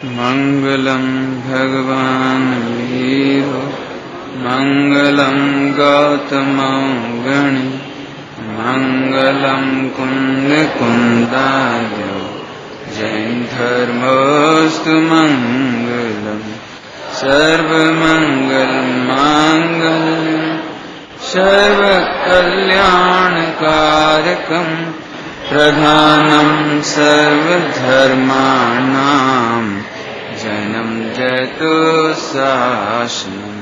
मंगलम भगवान वीरो मंगलम गौतम गणि मंगलम कुंद कुंदाय जैन धर्मोस्तु मंगलम सर्वमंगल मांगल्यम सर्वकल्याणकारकम प्रधानम सर्वधर्माणां जैनं जयतु शासनम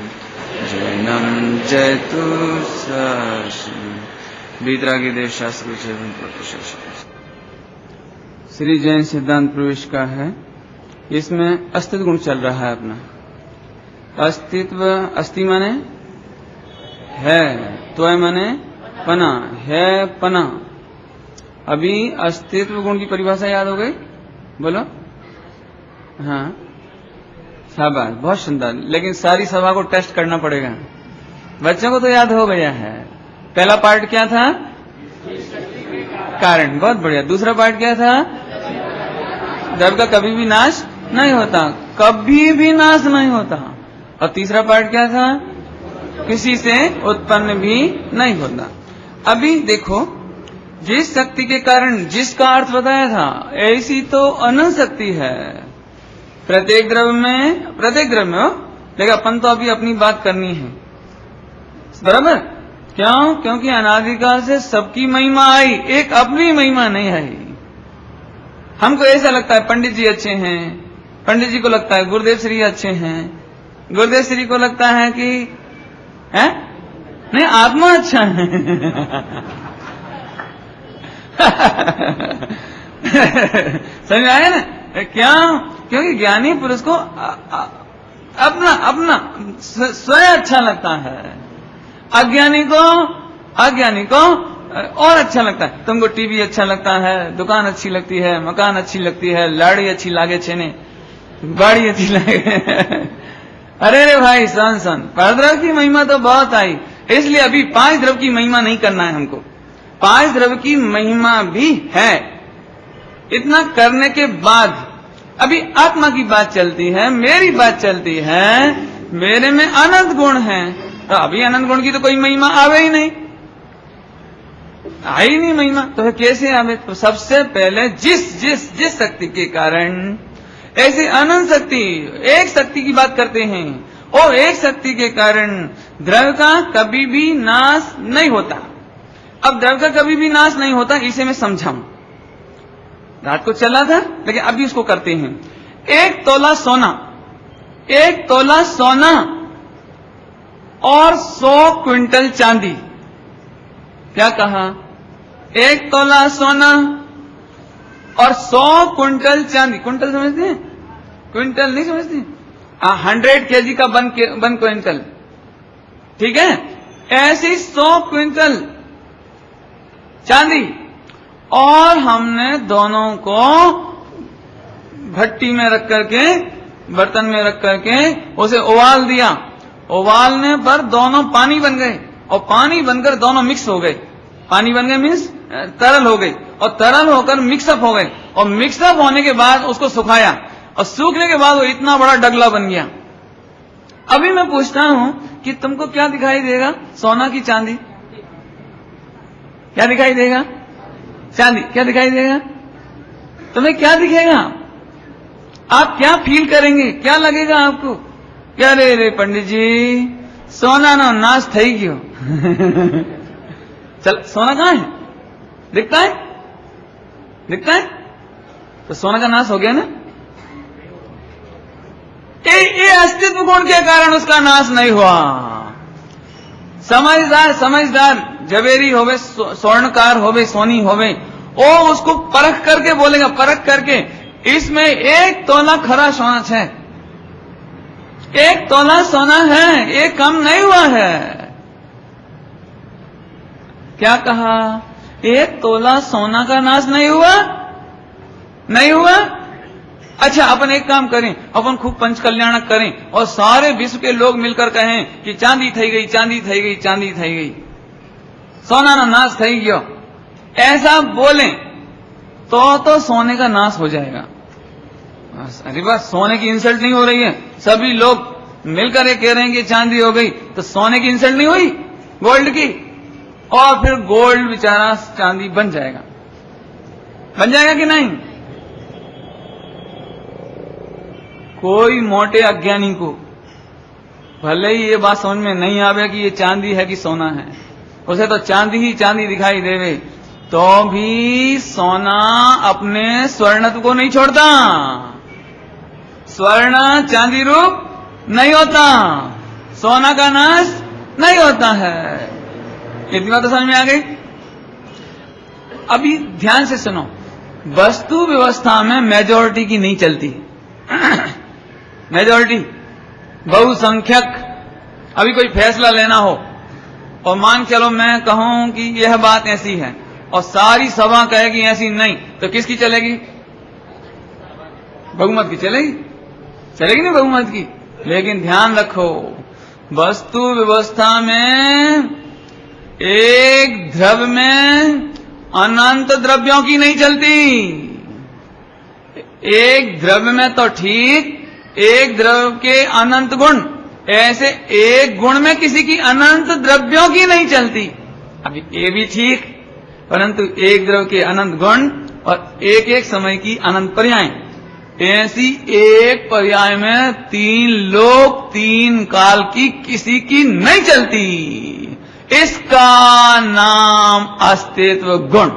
जैनं जयतु शासनम। वीतरागी देव शास्त्र श्री जैन सिद्धांत प्रवेश का है। इसमें अस्तित्व गुण चल रहा है अपना। अस्तित्व, अस्ति माने है, तो माने पना, है पना। अभी अस्तित्व गुण की परिभाषा याद हो गई? बोलो। हाँ, शाबाश, बहुत सुंदर। लेकिन सारी सभा को टेस्ट करना पड़ेगा। बच्चों को तो याद हो गया है। पहला पार्ट क्या था? कारण, बहुत बढ़िया। दूसरा पार्ट क्या था? द्रव्य का कभी भी नाश नहीं होता, कभी भी नाश नहीं होता। और तीसरा पार्ट क्या था? किसी से उत्पन्न भी नहीं होता। अभी देखो, जिस शक्ति के कारण जिसका अर्थ बताया था, ऐसी तो अनंत शक्ति है प्रत्येक द्रव्य में हो। लेकिन अपन तो अभी अपनी बात करनी है, बराबर? क्यों? क्योंकि अनादिकाल से सबकी महिमा आई, एक अपनी महिमा नहीं आई। हमको ऐसा लगता है पंडित जी अच्छे हैं, पंडित जी को लगता है गुरुदेव श्री अच्छे हैं, गुरुदेव श्री को लगता है कि है नहीं, आत्मा अच्छा है। समझ आया ना? क्यों? क्योंकि ज्ञानी पुरुष को अपना स्वयं अच्छा लगता है। अज्ञानी को और अच्छा लगता है। तुमको टीवी अच्छा लगता है, दुकान अच्छी लगती है, मकान अच्छी लगती है, लाड़ी अच्छी लागे छेने, बाड़ी अच्छी लागे। अरे रे भाई, सन परद्रव्य की महिमा तो बहुत आई, इसलिए अभी 5 द्रव्य की महिमा नहीं करना है हमको। 5 द्रव्य की महिमा भी है। इतना करने के बाद अभी आत्मा की बात चलती है, मेरी बात चलती है। मेरे में अनंत गुण है, तो अभी अनंत गुण की तो कोई महिमा आवे ही नहीं, आई नहीं महिमा। तो कैसे आवे? तो सबसे पहले जिस शक्ति के कारण, ऐसे अनंत शक्ति, एक शक्ति की बात करते हैं, और एक शक्ति के कारण द्रव्य का कभी भी नाश नहीं होता। अब द्रव्य का कभी भी नाश नहीं होता, इसे मैं समझाऊं। रात को चला था, लेकिन अभी उसको करते हैं। 1 तोला सोना और 100 क्विंटल चांदी। क्या कहा? 1 तोला सोना और 100 क्विंटल चांदी। क्विंटल समझते हैं? क्विंटल नहीं समझते? 100 केजी का 1 क्विंटल, ठीक है? ऐसी 100 क्विंटल चांदी, और हमने दोनों को भट्टी में रख करके, बर्तन में रख करके उसे उबाल दिया। उबालने पर दोनों पानी बन गए, और पानी बनकर दोनों मिक्स हो गए। पानी बन गए मीन्स तरल हो गई, और तरल होकर मिक्सअप हो गए, और मिक्सअप होने के बाद उसको सुखाया, और सूखने के बाद वो इतना बड़ा डगला बन गया। अभी मैं पूछता हूं कि तुमको क्या दिखाई देगा? सोना की चांदी? क्या दिखाई देगा? चांदी। क्या दिखाई देगा? तुम्हें क्या दिखेगा? आप क्या फील करेंगे? क्या लगेगा आपको? क्या रे पंडित जी, सोना नो नाश थई गयो। चल, सोना कहां है? दिखता है? तो सोना का नाश हो गया ना। ये अस्तित्व गुण के कारण उसका नाश नहीं हुआ। समझदार जवेरी होवे, स्वर्णकार होवे, सोनी होवे, वो उसको परख करके बोलेगा, परख करके इसमें 1 तोला खरा सोना है, 1 तोला सोना है, ये कम नहीं हुआ है। क्या कहा? 1 तोला सोना का नाश नहीं हुआ। अच्छा, अपन एक काम करें, अपन खूब पंच कल्याणक करें, और सारे विश्व के लोग मिलकर कहें कि चांदी थई गई, सोना ना नाश थई गयो। ऐसा बोलें तो सोने का नाश हो जाएगा। अरे बस सोने की इंसल्ट नहीं हो रही है, सभी लोग मिलकर ये कह रहे हैं कि चांदी हो गई, तो सोने की इंसल्ट नहीं हुई गोल्ड की, और फिर गोल्ड बेचारा चांदी बन जाएगा कि नहीं? कोई मोटे अज्ञानी को भले ही ये बात समझ में नहीं आवे कि ये चांदी है कि सोना है, उसे तो चांदी ही चांदी दिखाई देवे, तो भी सोना अपने स्वर्णत्व को नहीं छोड़ता। स्वर्ण चांदी रूप नहीं होता, सोना का नाश नहीं होता है। इतनी बात तो समझ में आ गई। अभी ध्यान से सुनो, वस्तु व्यवस्था में मेजॉरिटी की नहीं चलती। मेजॉरिटी, बहुसंख्यक, अभी कोई फैसला लेना हो और मान चलो मैं कहूं कि यह बात ऐसी है और सारी सभा कहेगी ऐसी नहीं, तो किसकी चलेगी? बहुमत की चलेगी, चलेगी नहीं बहुमत की। लेकिन ध्यान रखो, वस्तु व्यवस्था में एक द्रव्य में अनंत द्रव्यों की नहीं चलती। एक द्रव्य में तो ठीक, एक द्रव्य के अनंत गुण, ऐसे एक गुण में किसी की अनंत द्रव्यों की नहीं चलती। अभी ये भी ठीक, परंतु एक द्रव्य के अनंत गुण और एक एक समय की अनंत पर्याय, ऐसी एक पर्याय में 3 लोक 3 काल की किसी की नहीं चलती। इसका नाम अस्तित्व गुण।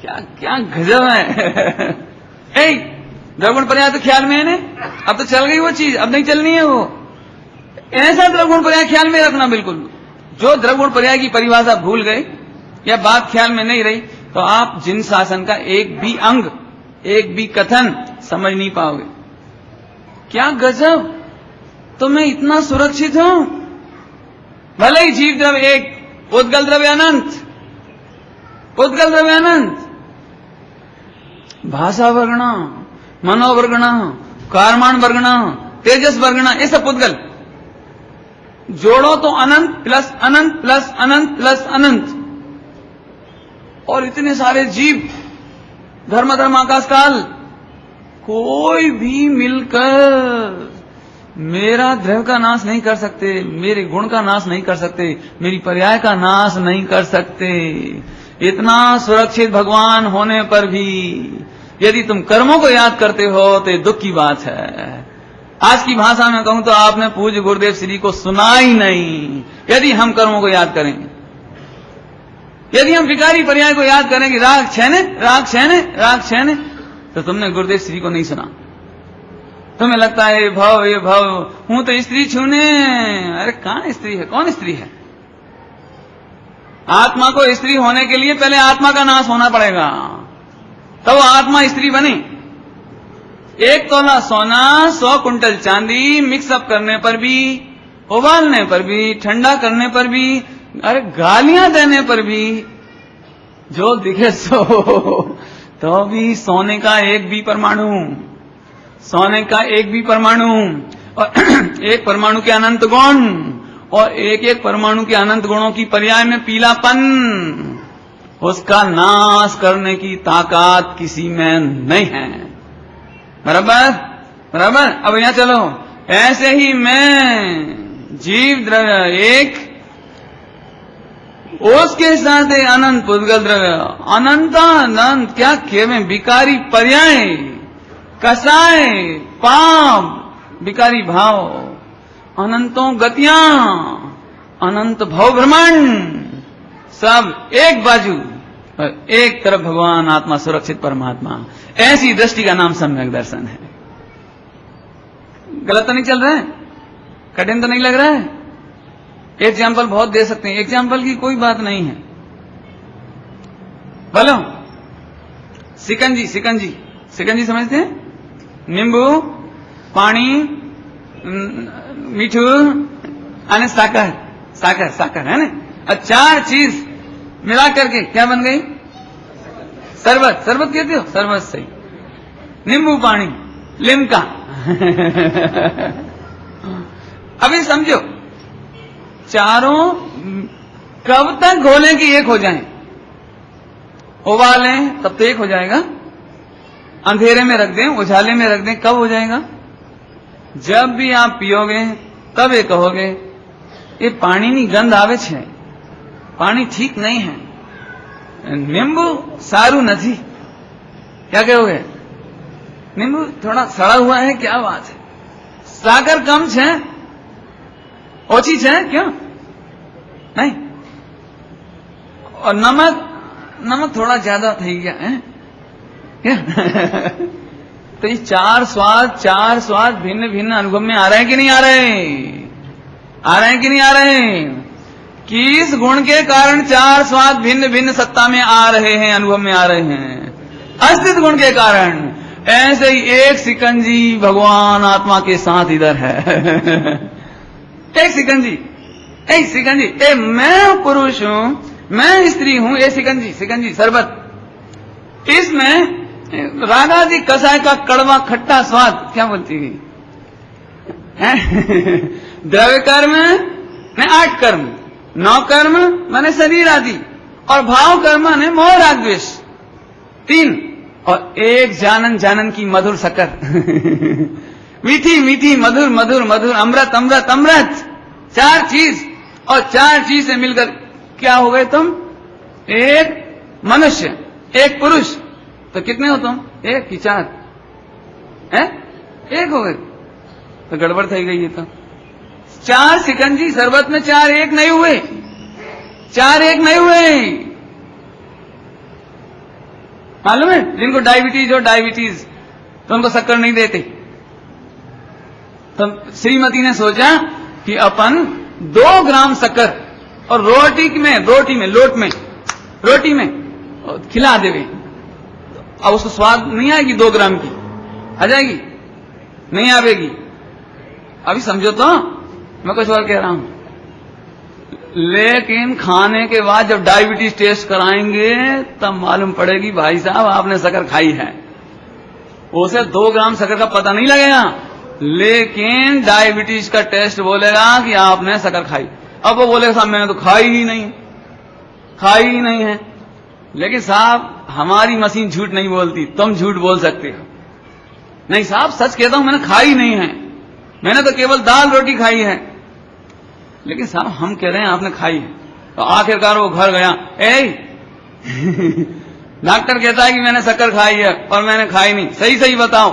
क्या क्या गजब है। द्रवगुण पर्याय तो ख्याल में है ना, अब तो चल गई वो चीज, अब नहीं चलनी है वो। ऐसा द्रवगुण पर्याय ख्याल में रखना बिल्कुल। जो द्रवगुण पर्याय की परिभाषा भूल गए या बात ख्याल में नहीं रही, तो आप जिन शासन का एक भी अंग, एक भी कथन समझ नहीं पाओगे। क्या गजब, तो मैं इतना सुरक्षित हूं। भले ही जीव द्रव्य एक, उद्गल द्रव्य अनंत, उद्गल द्रव्य अनंत, भाषा वर्गणा, मनोवर्गणा, कारमान वर्गणा, तेजस वर्गणा, ये सब उद्गल। जोड़ो तो अनंत प्लस अनंत प्लस अनंत प्लस अनंत, और इतने सारे जीव, धर्म धर्म आकाश काल, कोई भी मिलकर मेरा द्रव्य का नाश नहीं कर सकते, मेरे गुण का नाश नहीं कर सकते, मेरी पर्याय का नाश नहीं कर सकते। इतना सुरक्षित भगवान होने पर भी यदि तुम कर्मों को याद करते हो तो ये दुख की बात है। आज की भाषा में कहूं तो आपने पूज्य गुरुदेव श्री को सुना ही नहीं। यदि हम कर्मों को याद करेंगे, यदि हम विकारी पर्याय को याद करेंगे, राग छैने राग छैने राग छैने, तो तुमने गुरुदेव श्री को नहीं सुना। तुम्हें लगता है ये भव हूं तो स्त्री छूने। अरे कहां स्त्री है, कौन स्त्री है? आत्मा को स्त्री होने के लिए पहले आत्मा का नाश होना पड़ेगा, तब आत्मा स्त्री बनी। 1 तोला सोना, 100 कुंटल चांदी मिक्सअप करने पर भी, उबालने पर भी, ठंडा करने पर भी, अरे गालियां देने पर भी, जो दिखे सो, तो भी सोने का एक भी परमाणु, सोने का एक भी परमाणु, और एक परमाणु के अनंत गुण, और एक एक परमाणु के अनंत गुणों की पर्याय में पीलापन, उसका नाश करने की ताकत किसी में नहीं है। बराबर बराबर। अब यहां चलो, ऐसे ही मैं जीव द्रव्य एक, उसके साथ अनंत पुद्गल द्रव्य, अनंत क्या केवल विकारी पर्याय, कसाय, पाप, विकारी भाव, अनंतों गतियां, अनंत भव ब्रह्मांड, सब एक बाजू और एक तरफ भगवान आत्मा, सुरक्षित परमात्मा। ऐसी दृष्टि का नाम सम्यक दर्शन है। गलत तो नहीं चल रहा है, कठिन तो नहीं लग रहा है। एग्जाम्पल बहुत दे सकते हैं, एग्जाम्पल की कोई बात नहीं है। बोलो, सिकंजी, सिकंजी, सिकंजी समझते हैं? नींबू, पानी, मीठू, अने साकर, साकर साकर है ना, और 4 चीज मिला करके क्या बन गई? शरबत। शरबत कहते हो? शरबत सही। नींबू पानी, लिम्का। अभी समझो, चारों कब तक घोलें कि एक हो जाएं? उबालें तब तो एक हो जाएगा। अंधेरे में रख दें, उजाले में रख दें, कब हो जाएगा? जब भी आप पियोगे तब ये कहोगे ये पानी ની ગંધ આવે છે, पानी ठीक नहीं है, नींबू सारू नहीं। क्या कहोगे? नींबू थोड़ा सड़ा हुआ है, क्या बात है, सागर कम है, ओછી है, क्यों नहीं? और नमक थोड़ा ज्यादा थी गया है क्या? तो ये चार स्वाद भिन्न भिन्न अनुभव में आ रहे हैं कि नहीं आ रहे? आ रहे हैं कि नहीं आ रहे? किस गुण के कारण चार स्वाद भिन्न भिन्न सत्ता में आ रहे हैं, अनुभव में आ रहे हैं? अस्तित्व गुण के कारण। ऐसे ही एक सिकंजी भगवान आत्मा के साथ इधर है। एक सिकंजी, ए मैं पुरुष हूं, मैं स्त्री हूं, ये सिकंजी शरबत, इसमें रागादि कसाय का कड़वा खट्टा स्वाद, क्या बोलती है? द्रव्य कर्म ने 8 कर्म, 9 कर्म माने शरीर आदि, और भाव कर्म ने मोह राग द्वेष 3, और एक जानन की मधुर शक्कर। मीठी मधुर मधुर, अमृत 4 चीज, और 4 चीज से मिलकर क्या हो गए तुम? एक मनुष्य, एक पुरुष। तो कितने हो तुम? 1 की 4 है, 1 हो गए। तो गड़बड़ थी गई। ये तो 4 सिकंजी शरबत में 4 एक नहीं हुए, 4 एक नहीं हुए। मालूम है? जिनको डायबिटीज तो उनको शक्कर नहीं देते। तो श्रीमती ने सोचा कि अपन 2 ग्राम शक्कर और रोटी में खिला देवे। अब उसको स्वाद नहीं आएगी, 2 ग्राम की आ जाएगी? नहीं आवेगी। अभी समझो तो, मैं कुछ और कह रहा हूं। लेकिन खाने के बाद जब डायबिटीज टेस्ट कराएंगे तब मालूम पड़ेगी भाई साहब आपने शक्कर खाई है। उसे 2 ग्राम शक्कर का पता नहीं लगेगा, लेकिन डायबिटीज का टेस्ट बोलेगा कि आपने शक्कर खाई। अब वो बोलेगा साहब मैंने तो खाई ही नहीं है। लेकिन साहब हमारी मशीन झूठ नहीं बोलती, तुम झूठ बोल सकते हो। नहीं साहब सच कहता हूं, मैंने खाई नहीं है, मैंने तो केवल दाल रोटी खाई है। लेकिन साहब हम कह रहे हैं आपने खाई है। तो आखिरकार वो घर गया, डॉक्टर कहता है कि मैंने शक्कर खाई है पर मैंने खाई नहीं, सही बताओ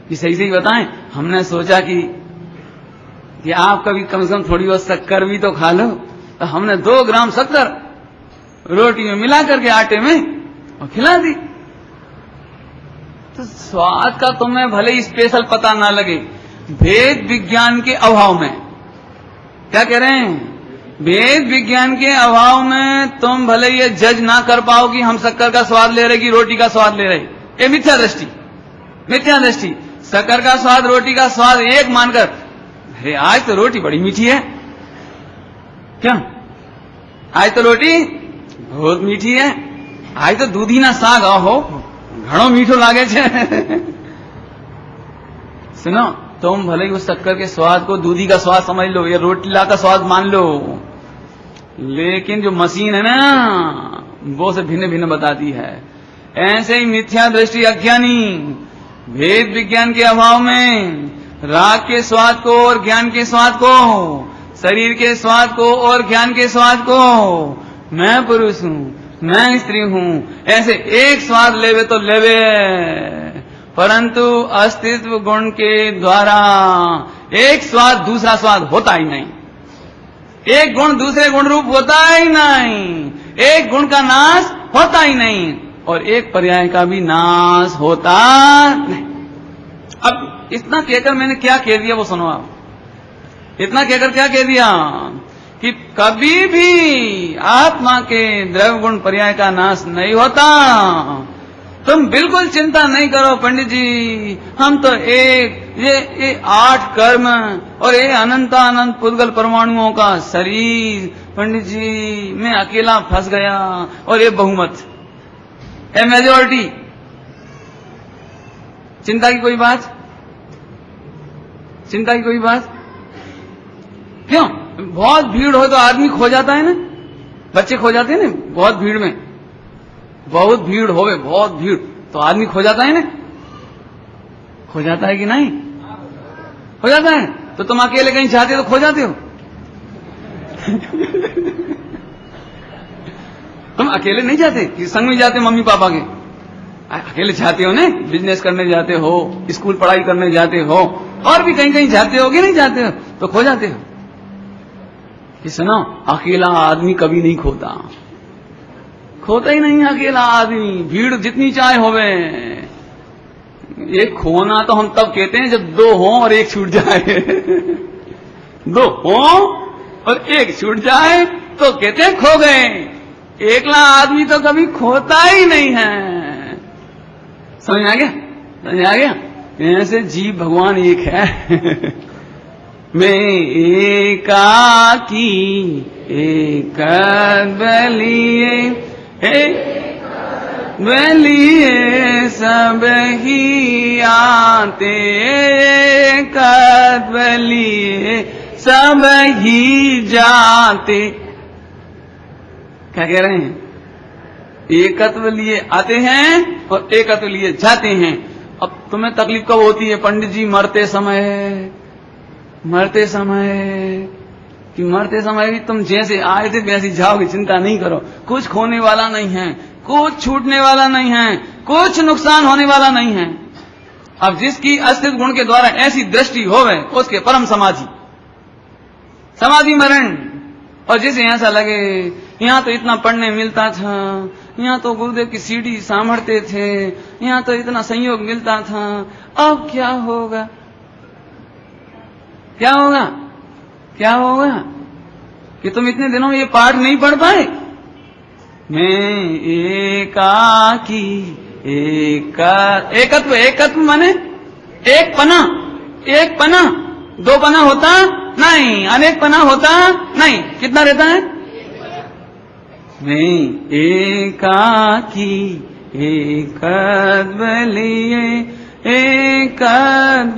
कि सही बताएं। हमने सोचा कि आप कभी कम से कम थोड़ी बहुत शक्कर भी तो खा लो। तो हमने 2 ग्राम शक्कर रोटी में मिला करके आटे में और खिला दी। तो स्वाद का तुम्हें भले ही स्पेशल पता ना लगे, भेद विज्ञान के अभाव में, क्या कह रहे हैं? भेद विज्ञान के अभाव में तुम भले ये जज ना कर पाओ कि हम शक्कर का स्वाद ले रहे कि रोटी का स्वाद ले रहे। ये मिथ्या दृष्टि। शक्कर का स्वाद रोटी का स्वाद एक मानकर, अरे आज तो रोटी बड़ी मीठी है, क्यों? आज तो रोटी बहुत मीठी है, आज तो दूधी ना साग हो घणो मीठो लागे छे। सुनो, तुम भले ही उस शक्कर के स्वाद को दूधी का स्वाद समझ लो या रोटीला का स्वाद मान लो, लेकिन जो मशीन है ना वो से भिन्न भिन्न बताती है। ऐसे ही मिथ्या दृष्टि अज्ञानी भेद विज्ञान के अभाव में राग के स्वाद को और ज्ञान के स्वाद को, शरीर के स्वाद को और ज्ञान के स्वाद को, मैं पुरुष हूं, मैं स्त्री हूं, ऐसे एक स्वाद लेवे तो लेवे, परंतु अस्तित्व गुण के द्वारा एक स्वाद दूसरा स्वाद होता ही नहीं, एक गुण दूसरे गुण रूप होता ही नहीं, एक गुण का नाश होता ही नहीं और एक पर्याय का भी नाश होता नहीं। अब इतना कहकर मैंने क्या कह दिया वो सुनो आप। इतना कहकर क्या कह दिया कि कभी भी आत्मा के द्रव्य गुण पर्याय का नाश नहीं होता। तुम बिल्कुल चिंता नहीं करो पंडित जी, हम तो ये 8 कर्म और ये अनंत पुद्गल परमाणुओं का शरीर, पंडित जी मैं अकेला फंस गया और ये बहुमत, ये मेजोरिटी। चिंता की कोई बात? चिंता की कोई बात? क्यों? बहुत भीड़ हो तो आदमी खो जाता है ना, बच्चे खो जाते हैं ना बहुत भीड़ में, बहुत भीड़ होवे, बहुत भीड़, तो आदमी खो जाता है ना, खो जाता है कि नहीं, हो जाता है। तो तुम अकेले कहीं जाते हो तो खो जाते हो तुम अकेले नहीं जाते कि संग में जाते मम्मी पापा के, अकेले जाते हो ना, बिजनेस करने जाते हो, स्कूल पढ़ाई करने जाते हो, और भी कहीं कहीं जाते हो कि नहीं जाते हो, तो खो जाते हो। कि सुनो, अकेला आदमी कभी नहीं खोता, खोता ही नहीं अकेला आदमी, भीड़ जितनी चाहे होवे। एक खोना तो हम तब कहते हैं जब दो हो और एक छूट जाए दो हो और एक छूट जाए तो कहते हैं खो गए। एकला आदमी तो कभी खोता ही नहीं है। समझ आ गया, समझ आ गया। ऐसे जीव भगवान एक है मैं एकाकी एक बलिए बलिए सब ही आते, एक बलिए सब ही जाते। क्या कह रहे हैं? एकत्व लिए आते हैं और एकत्व लिए जाते हैं। अब तुम्हें तकलीफ कब होती है पंडित जी? मरते समय, मरते समय, कि मरते समय भी तुम जैसे आए थे वैसे जाओगे, चिंता नहीं करो, कुछ खोने वाला नहीं है, कुछ छूटने वाला नहीं है, कुछ नुकसान होने वाला नहीं है। अब जिसकी अस्तित्व गुण के द्वारा ऐसी दृष्टि होवे उसके परम समाधि, समाधि मरण। और जिसे ऐसा लगे यहाँ तो इतना पढ़ने मिलता था, यहाँ तो गुरुदेव की सीढ़ी सांभरते थे, यहाँ तो इतना संयोग मिलता था, अब क्या होगा, क्या होगा, क्या होगा कि तुम इतने दिनों में ये पाठ नहीं पढ़ पाए। मैं एकाकी एकत्व, एकत्व माने एक पना, एक पना, दो पना होता नहीं, अनेक पना होता नहीं, कितना रहता है? मैं एकाकी एक बलिए, एक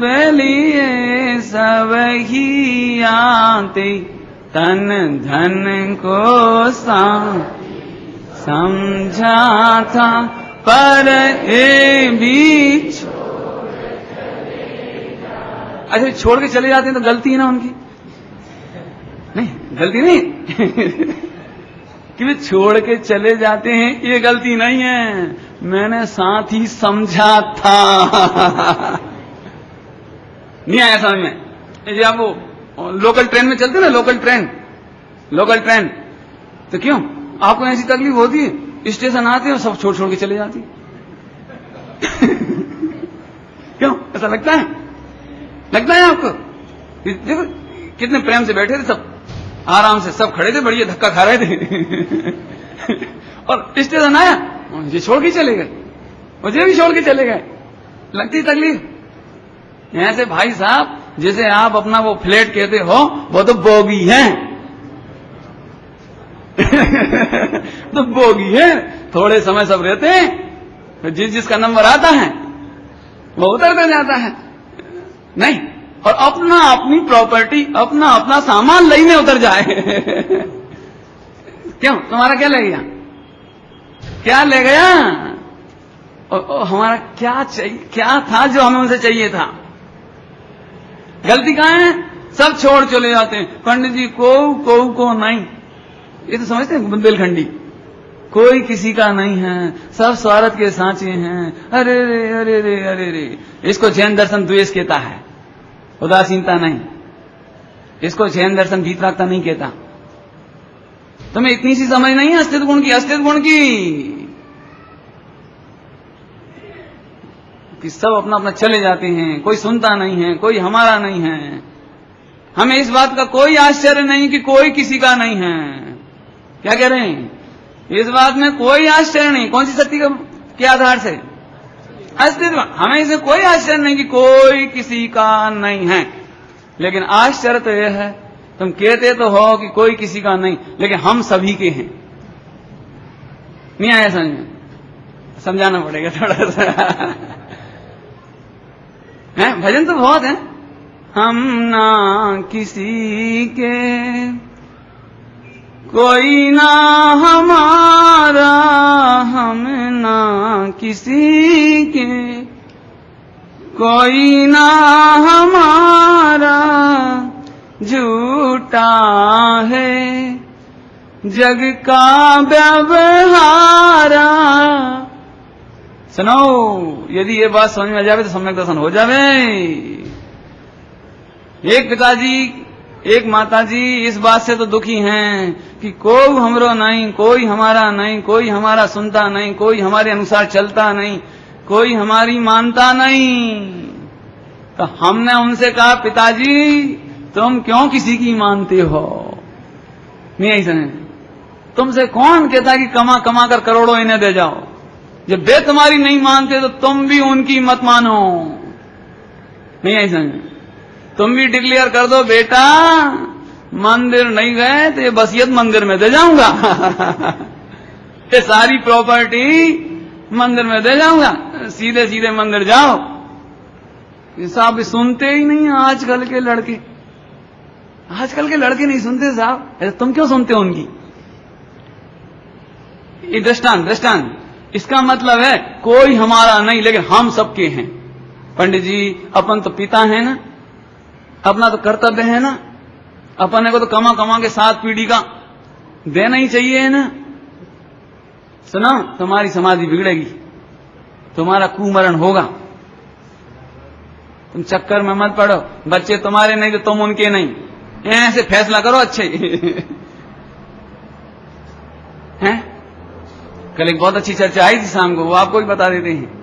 बलिए सब ही आते, तन धन को समझा था पर ए बीच। अच्छा, छोड़ के चले जाते हैं तो गलती है ना उनकी? नहीं, गलती नहीं कि वे छोड़ के चले जाते हैं, ये गलती नहीं है, मैंने साथ ही समझा था नहीं आया समझ में। ये आप वो लोकल ट्रेन में चलते ना, लोकल ट्रेन, लोकल ट्रेन, तो क्यों आपको ऐसी तकलीफ होती है? स्टेशन आते और सब छोड़ छोड़ के चले जाती क्यों ऐसा लगता है? लगता है आपको? देखो कितने प्रेम से बैठे थे सब, आराम से सब खड़े थे, बढ़िया धक्का खा रहे थे और स्टेशन आया, ये छोड़ के चले गए, मुझे भी छोड़ के चले गए। लगती तकलीफ। ऐसे भाई साहब जैसे आप अपना वो फ्लैट कहते हो, वो तो बोगी है तो बोगी है, थोड़े समय सब रहते हैं, तो जिसका नंबर आता है वो उतरता जाता है नहीं, और अपना अपनी प्रॉपर्टी, अपना अपना सामान लेने उतर जाए क्यों? तुम्हारा क्या ले गया, क्या ले गया? और हमारा क्या चाहिए, क्या था जो हमें उनसे चाहिए था? गलती कहाँ है? सब छोड़ चले जाते हैं। पंडित जी को नहीं, ये तो समझते हैं बुंदेलखंडी, कोई किसी का नहीं है, सब स्वार्थ के सांचे हैं। अरे रे अरे रे अरे रे, इसको जैन दर्शन द्वेष कहता है, उदासीनता नहीं। इसको जैन दर्शन वीतरागता नहीं कहता। तुम्हें इतनी सी समझ नहीं है अस्तित्व गुण की, अस्तित्व गुण की, कि सब अपना अपना चले जाते हैं, कोई सुनता नहीं है, कोई हमारा नहीं है। हमें इस बात का कोई आश्चर्य नहीं कि कोई किसी का नहीं है। क्या कह रहे हैं? इस बात में कोई आश्चर्य नहीं। कौन सी शक्ति के आधार से? अस्तित्व। हमें इसे कोई आश्चर्य नहीं कि कोई किसी का नहीं है। लेकिन आश्चर्य तो यह है, तुम कहते तो हो कि कोई किसी का नहीं, लेकिन हम सभी के हैं। नहीं आया समझ में? समझाना पड़ेगा थोड़ा सा है? भजन तो बहुत है। हम ना किसी के कोई ना हमारा हम ना किसी के, कोई ना हमारा झूठा है जग का व्यवहारा। सुनो, यदि ये बात समझ में आ जावे तो सम्यक दर्शन हो जावे। एक पिताजी एक माताजी इस बात से तो दुखी हैं कि कोई हमरो नहीं, कोई हमारा नहीं, कोई हमारा सुनता नहीं, कोई हमारे अनुसार चलता नहीं, कोई हमारी मानता नहीं। तो हमने उनसे कहा, पिताजी तुम क्यों किसी की मानते हो? नहीं ऐसा नहीं, तुमसे कौन कहता कि कमा कमा कर करोड़ों इन्हें दे जाओ? जब वे तुम्हारी नहीं मानते तो तुम भी उनकी मत मानो। नहीं ऐसा नहीं, तुम भी डिक्लेयर कर दो, बेटा मंदिर नहीं गए तो ये बसियत मंदिर में दे जाऊंगा ये सारी प्रॉपर्टी मंदिर में दे जाऊंगा, सीधे सीधे मंदिर जाओ। ये साहब सुनते ही नहीं आजकल के लड़के, आजकल के लड़के नहीं सुनते साहब। तुम क्यों सुनते हो उनकी? ये दृष्टांत इसका मतलब है कोई हमारा नहीं लेकिन हम सबके हैं। पंडित जी अपन तो पिता है ना, अपना तो कर्तव्य है ना, अपने को तो कमा कमा के 7 पीढ़ी का देना ही चाहिए है ना। सुनो, तुम्हारी समाधि बिगड़ेगी, तुम्हारा कुमरण होगा, तुम चक्कर में मत पड़ो। बच्चे तुम्हारे नहीं तो तुम उनके नहीं, ऐसे फैसला करो अच्छे हैं। कल एक बहुत अच्छी चर्चा आई थी शाम को, वो आपको भी बता देते हैं।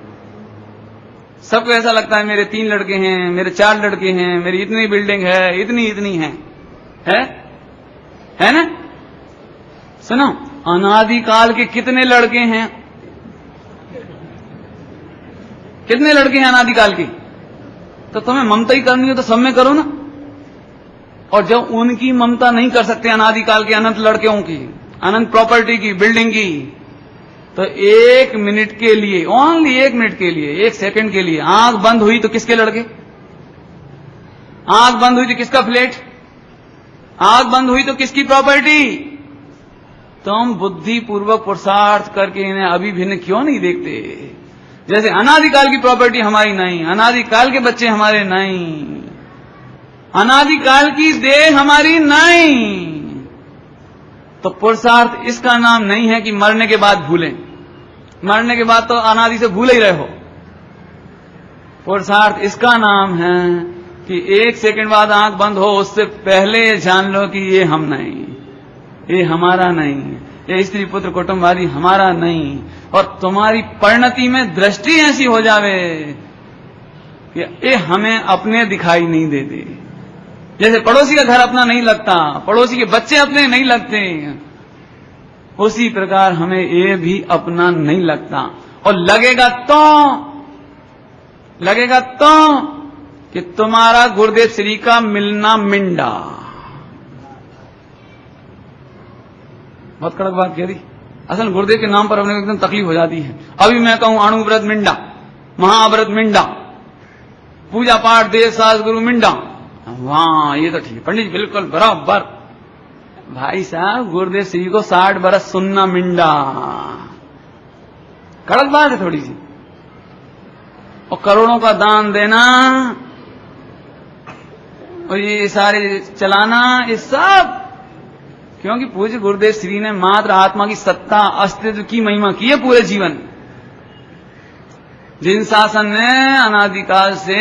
सबको ऐसा लगता है मेरे 3 लड़के हैं, मेरे 4 लड़के हैं, मेरी इतनी बिल्डिंग है, इतनी है ना। सुनो, अनादिकाल के कितने लड़के हैं? कितने लड़के हैं अनादिकाल के? तो तुम्हें ममता ही करनी हो तो सब में करो ना। और जब उनकी ममता नहीं कर सकते अनादिकाल के अनंत लड़कों की, अनंत प्रॉपर्टी की, बिल्डिंग की, तो 1 मिनट के लिए, ओनली 1 मिनट के लिए, 1 सेकंड के लिए आंख बंद हुई तो किसके लड़के? आंख बंद हुई तो किसका फ्लैट? आंख बंद हुई तो किसकी प्रॉपर्टी? तुम बुद्धि पूर्वक पुरुषार्थ करके इन्हें अभी भिन्न क्यों नहीं देखते? जैसे अनादिकाल की प्रॉपर्टी हमारी नहीं, अनादिकाल के बच्चे हमारे नहीं, अनादिकाल की देह हमारी नहीं, तो पुरुषार्थ इसका नाम नहीं है कि मरने के बाद भूलें। मरने के बाद तो अनादि से भूल ही रहे हो। पुरुषार्थ इसका नाम है कि 1 सेकंड बाद आंख बंद हो उससे पहले जान लो कि ये हम नहीं, ये हमारा नहीं, ये स्त्री पुत्र कुटुंब आदि हमारा नहीं। और तुम्हारी परिणति में दृष्टि ऐसी हो जावे कि ये हमें अपने दिखाई नहीं देते। जैसे पड़ोसी का घर अपना नहीं लगता, पड़ोसी के बच्चे अपने नहीं लगते, उसी प्रकार हमें ये भी अपना नहीं लगता। और लगेगा तो कि तुम्हारा गुरुदेव श्री का मिलना मिंडा। बहुत कड़क बात कह दी। असल गुरुदेव के नाम पर अपने को एकदम तकलीफ हो जाती है। अभी मैं कहूं अणुव्रत मिंडा, महाव्रत मिंडा, पूजा पाठ देव सास गुरु मिंडा, वाह ये तो ठीक है पंडित जी, बिल्कुल बराबर। भाई साहब गुरुदेव श्री को 60 बरस सुनना मिंडा, कड़क बात है थोड़ी सी। और करोड़ों का दान देना और ये सारे चलाना, ये सब क्योंकि पूज्य गुरुदेव श्री ने मात्र आत्मा की सत्ता अस्तित्व की महिमा की है पूरे जीवन। जिन शासन ने अनादिकाल से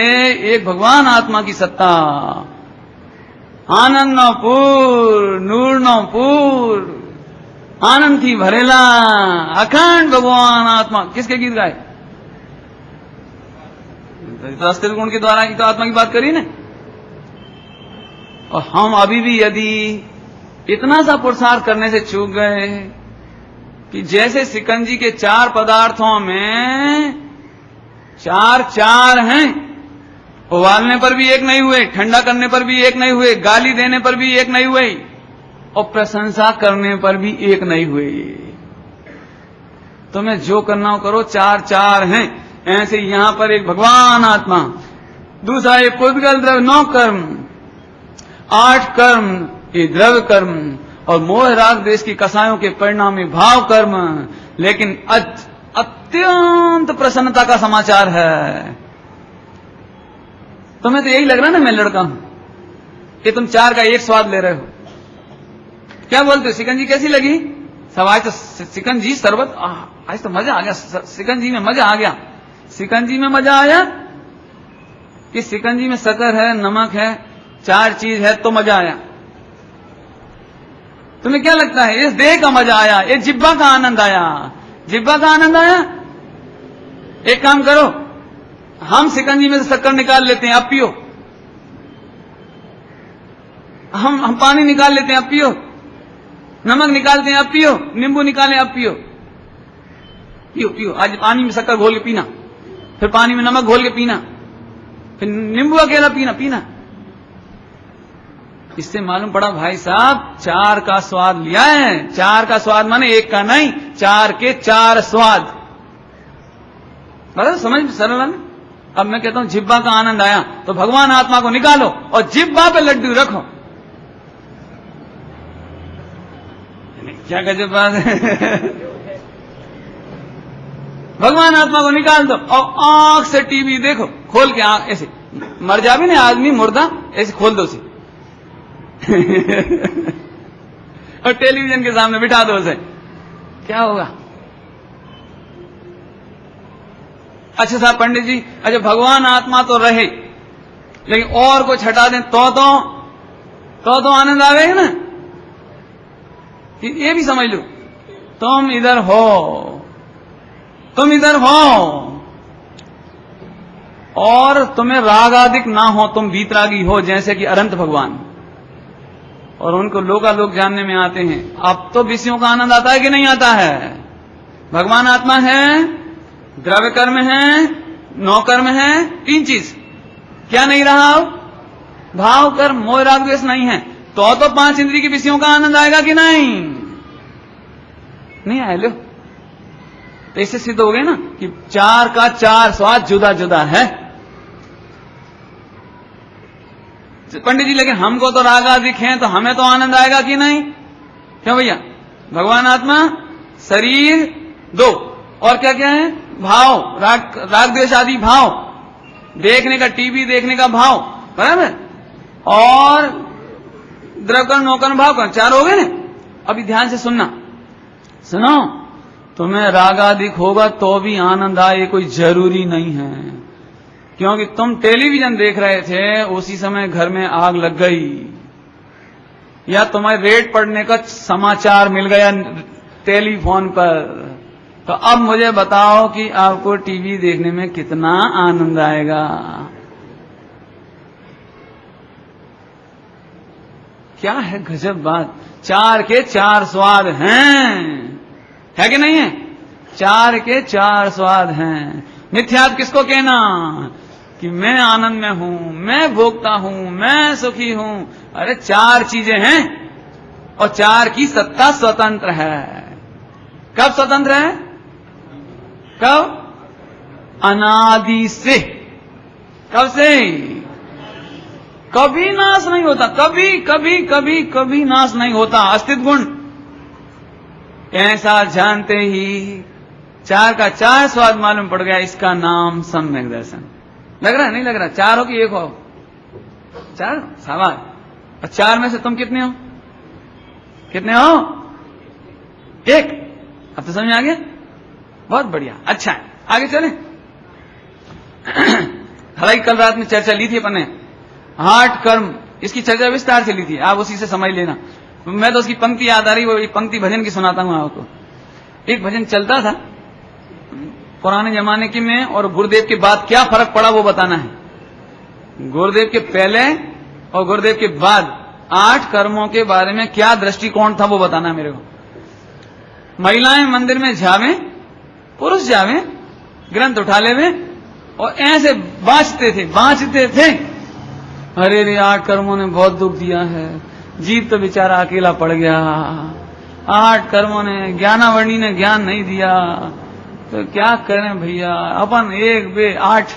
एक भगवान आत्मा की सत्ता, आनंद नौपुर नूर नौपुर, आनंद थी भरेला अखंड भगवान आत्मा, किसके गीत गाए? तो अस्तित्व गुण के द्वारा की तो आत्मा की बात करी ना। और हम अभी भी यदि इतना सा पुरुषार्थ करने से चूक गए कि जैसे सिकंजी के 4 पदार्थों में 4 हैं, उबालने पर भी एक नहीं हुए, ठंडा करने पर भी एक नहीं हुए, गाली देने पर भी एक नहीं हुए, और प्रशंसा करने पर भी एक नहीं हुए। तुम्हें जो करना हो करो, 4 हैं। ऐसे यहां पर एक भगवान आत्मा, दूसरा ये पुद्गल द्रव्य 9 कर्म, 8 कर्म ये द्रव्य कर्म, और मोह राग द्वेष की कसायों के परिणामी भाव कर्म, लेकिन अत्यंत प्रसन्नता का समाचार है। तुम्हें तो यही लग रहा है ना मैं लड़का हूं, कि तुम 4 का एक स्वाद ले रहे हो। क्या बोलते हो, सिकंजी कैसी लगी? सब आज तो सिकंजी शरबत, आज तो मजा आ गया, सिकंजी में मजा आ गया। सिकंजी में मजा आया कि सिकंजी में शक्कर है, नमक है, 4 चीज है तो मजा आया। तुम्हें क्या लगता है, इस देह का मजा आया, ये जिब्बा का आनंद आया, जिब्बा का आनंद आया? एक काम करो, हम सिकंजी में से शक्कर निकाल लेते हैं, आप पियो। हम पानी निकाल लेते हैं, आप पियो। नमक निकालते हैं, आप पियो। नींबू निकालें, आप पियो। पियो पियो, आज पानी में शक्कर घोल के पीना, फिर पानी में नमक घोल के पीना, फिर नींबू अकेला पीना पीना। इससे मालूम पड़ा भाई साहब 4 का स्वाद लिया है। 4 का स्वाद माने 1 का नहीं, 4 के 4 स्वाद। बराबर समझ सरल है। अब मैं कहता हूं जिब्बा का आनंद आया तो भगवान आत्मा को निकालो और जिब्बा पे लड्डू रखो। क्या गजब बात है। भगवान आत्मा को निकाल दो और आंख से टीवी देखो, खोल के आंख ऐसे, मर जा भी नहीं आदमी मुर्दा, ऐसे खोल दो उसे और टेलीविजन के सामने बिठा दो उसे, क्या होगा? अच्छा साहब पंडित जी, अच्छा भगवान आत्मा तो रहे लेकिन और कुछ हटा दें तो आनंद आवेगा ना। ये भी समझ लो, तुम इधर हो और तुम्हें राग आदिक ना हो, तुम वीतरागी हो जैसे कि अनंत भगवान, और उनको लोकालोक जानने में आते हैं। अब तो विषयों का आनंद आता है कि नहीं आता है? भगवान आत्मा है, द्रव्य कर्म है, 9 कर्म है, 3 चीज। क्या नहीं रहा? भाव कर्म, मोह राग द्वेष नहीं है तो 5 इंद्रिय के विषयों का आनंद आएगा कि नहीं आए लो। तो इससे सिद्ध हो गया ना कि 4 का 4 स्वाद जुदा जुदा है। पंडित जी लेकिन हमको तो राग आदिक है तो हमें तो आनंद आएगा कि नहीं? क्यों भैया? भगवान आत्मा, शरीर 2, और क्या क्या है? भाव, राग द्वेष आदि भाव, देखने का, टीवी देखने का भाव, बराबर, और द्रव्यकर्म, नौकर्म, भाव कर्म, 4 हो गए ना। अभी ध्यान से सुनना, सुनो, तुम्हें राग आदिक होगा तो भी आनंद आए कोई जरूरी नहीं है, क्योंकि तुम टेलीविजन देख रहे थे, उसी समय घर में आग लग गई, या तुम्हें रेड पड़ने का समाचार मिल गया टेलीफोन पर। तो अब मुझे बताओ कि आपको टीवी देखने में कितना आनंद आएगा? क्या है गजब बात। 4 के 4 स्वाद हैं, है कि नहीं है? 4 के 4 स्वाद हैं। मिथ्यात्व किसको कहना कि मैं आनंद में हूं, मैं भोगता हूं, मैं सुखी हूं। अरे 4 चीजें हैं और 4 की सत्ता स्वतंत्र है। कब स्वतंत्र है? कब? अनादि से। कब से? कभी नाश नहीं होता, कभी कभी कभी कभी नाश नहीं होता। अस्तित्व गुण ऐसा जानते ही 4 का 4 स्वाद मालूम पड़ गया। इसका नाम सम्यक दर्शन। लग रहा है? नहीं लग रहा? 4 हो कि 1 हो? 4 सवाल। और 4 में से तुम कितने हो? कितने हो? 1। अब तो समझ आ गया? बहुत बढ़िया, अच्छा है। आगे चले। हालांकि कल रात में चर्चा ली थी अपन ने 8 कर्म, इसकी चर्चा विस्तार से ली थी, आप उसी से समझ लेना। मैं तो उसकी पंक्ति याद आ रही, वो एक पंक्ति भजन की सुनाता हूं आपको। एक भजन चलता था पुराने जमाने के में, और गुरुदेव के बाद क्या फर्क पड़ा वो बताना है। गुरुदेव के पहले और गुरुदेव के बाद 8 कर्मों के बारे में क्या दृष्टिकोण था वो बताना है मेरे को। महिलाएं मंदिर में जावे, पुरुष जावे, ग्रंथ उठा लेवे और ऐसे बाँचते थे। अरे रे 8 कर्मों ने बहुत दुख दिया है, जीव तो बेचारा अकेला पड़ गया। 8 कर्मों ने, ज्ञानावर्णी ने ज्ञान नहीं दिया, तो क्या करें भैया, अपन 1 बे 8।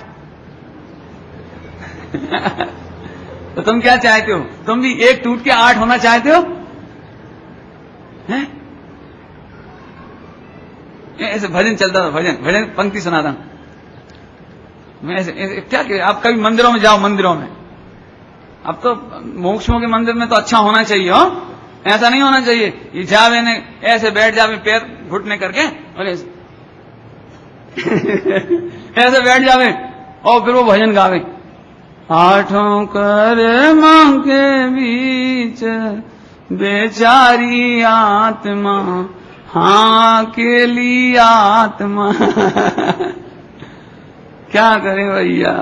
तो तुम क्या चाहते हो? तुम भी 1 टूट के 8 होना चाहते हो? हैं? ऐसे भजन चलता था, भजन भजन पंक्ति सुनाता मैं ऐसे क्या आप कभी मंदिरों में जाओ, मंदिरों में अब तो मोक्षों के मंदिर में तो अच्छा होना चाहिए हो, ऐसा नहीं होना चाहिए ये जावे ने ऐसे बैठ जावे पैर घुटने करके और ऐसे ऐसे बैठ जावे और फिर वो भजन गावे। आठों कर्मों के बीच बेचारी आत्मा, हाँ के लिए आत्मा क्या करे भैया,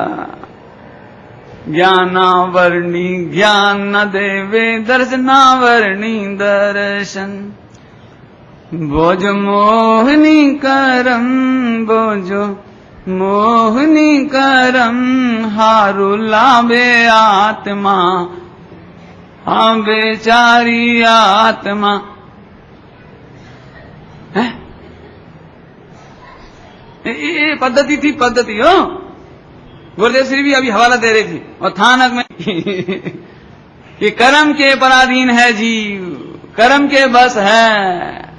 ज्ञानावरणी ज्ञान न देवे, दर्शनावरणी दर्शन, बोझ मोहनी करम, बोझो मोहनी करम, हारू लावे आत्मा, हाँ बेचारी आत्मा। ये पद्धति थी, पद्धति हो। गुरुदेव श्री भी अभी हवाला दे रही थी और थानक में ये कर्म के पराधीन है जीव, कर्म के बस है।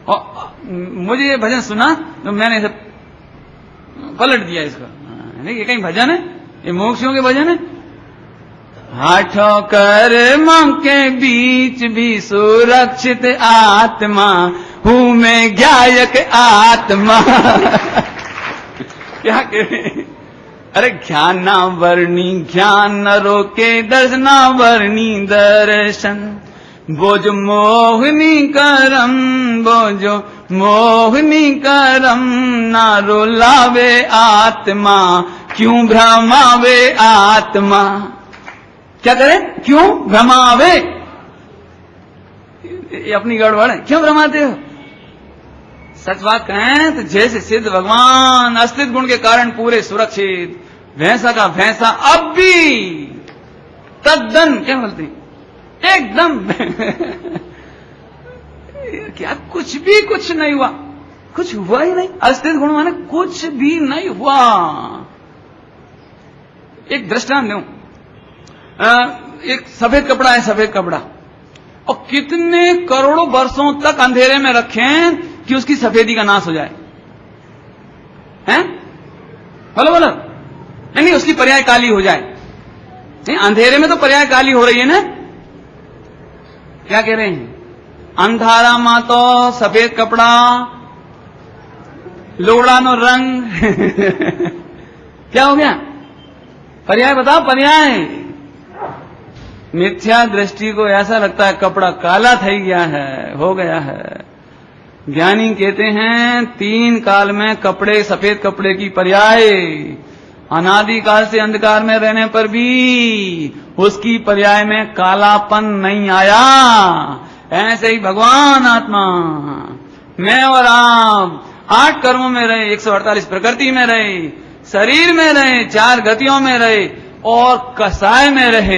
और मुझे ये भजन सुना तो मैंने इसे पलट दिया इसको, ये कहीं भजन है, ये मोक्षों के भजन है। आठों कर्मों के बीच भी सुरक्षित आत्मा, हूं मैं ज्ञायक आत्मा क्या करें? अरे ज्ञानावरणी ज्ञान न रोके, दर्शनावरणी दर्शन, बोझ मोहनी करम, बोझो मोहनी करम, ना रुलावे आत्मा, क्यों भ्रमावे आत्मा। क्या करें? क्यों भ्रमावे, ये अपनी गड़बड़ है, क्यों भ्रमाते हो? सच बात कहें तो जैसे सिद्ध भगवान अस्तित्व गुण के कारण पूरे सुरक्षित, भैंसा का भैंसा अब भी तद्दन क्या बोलते हैं एकदम क्या कुछ भी कुछ नहीं हुआ, कुछ हुआ ही नहीं। अस्तित्व गुण माने कुछ भी नहीं हुआ। एक दृष्टांत दूं, एक सफेद कपड़ा है, सफेद कपड़ा, और कितने करोड़ों वर्षों तक अंधेरे में रखें कि उसकी सफेदी का नाश हो जाए, हैं? बोलो बोलो। नहीं, उसकी पर्याय काली हो जाए। नहीं, अंधेरे में तो पर्याय काली हो रही है ना। क्या कह रहे हैं? अंधारा मा तो सफेद कपड़ा, लोड़ानो रंग क्या हो गया? पर्याय बताओ, पर्याय। मिथ्या दृष्टि को ऐसा लगता है कपड़ा काला થઈ गया है, हो गया है। ज्ञानी कहते हैं 3 काल में कपड़े, सफेद कपड़े की पर्याय, अनादि काल से अंधकार में रहने पर भी उसकी पर्याय में कालापन नहीं आया। ऐसे ही भगवान आत्मा, मैं और आप 8 कर्मों में रहे, 148 प्रकृति में रहे, शरीर में रहे, 4 गतियों में रहे और कसाय में रहे,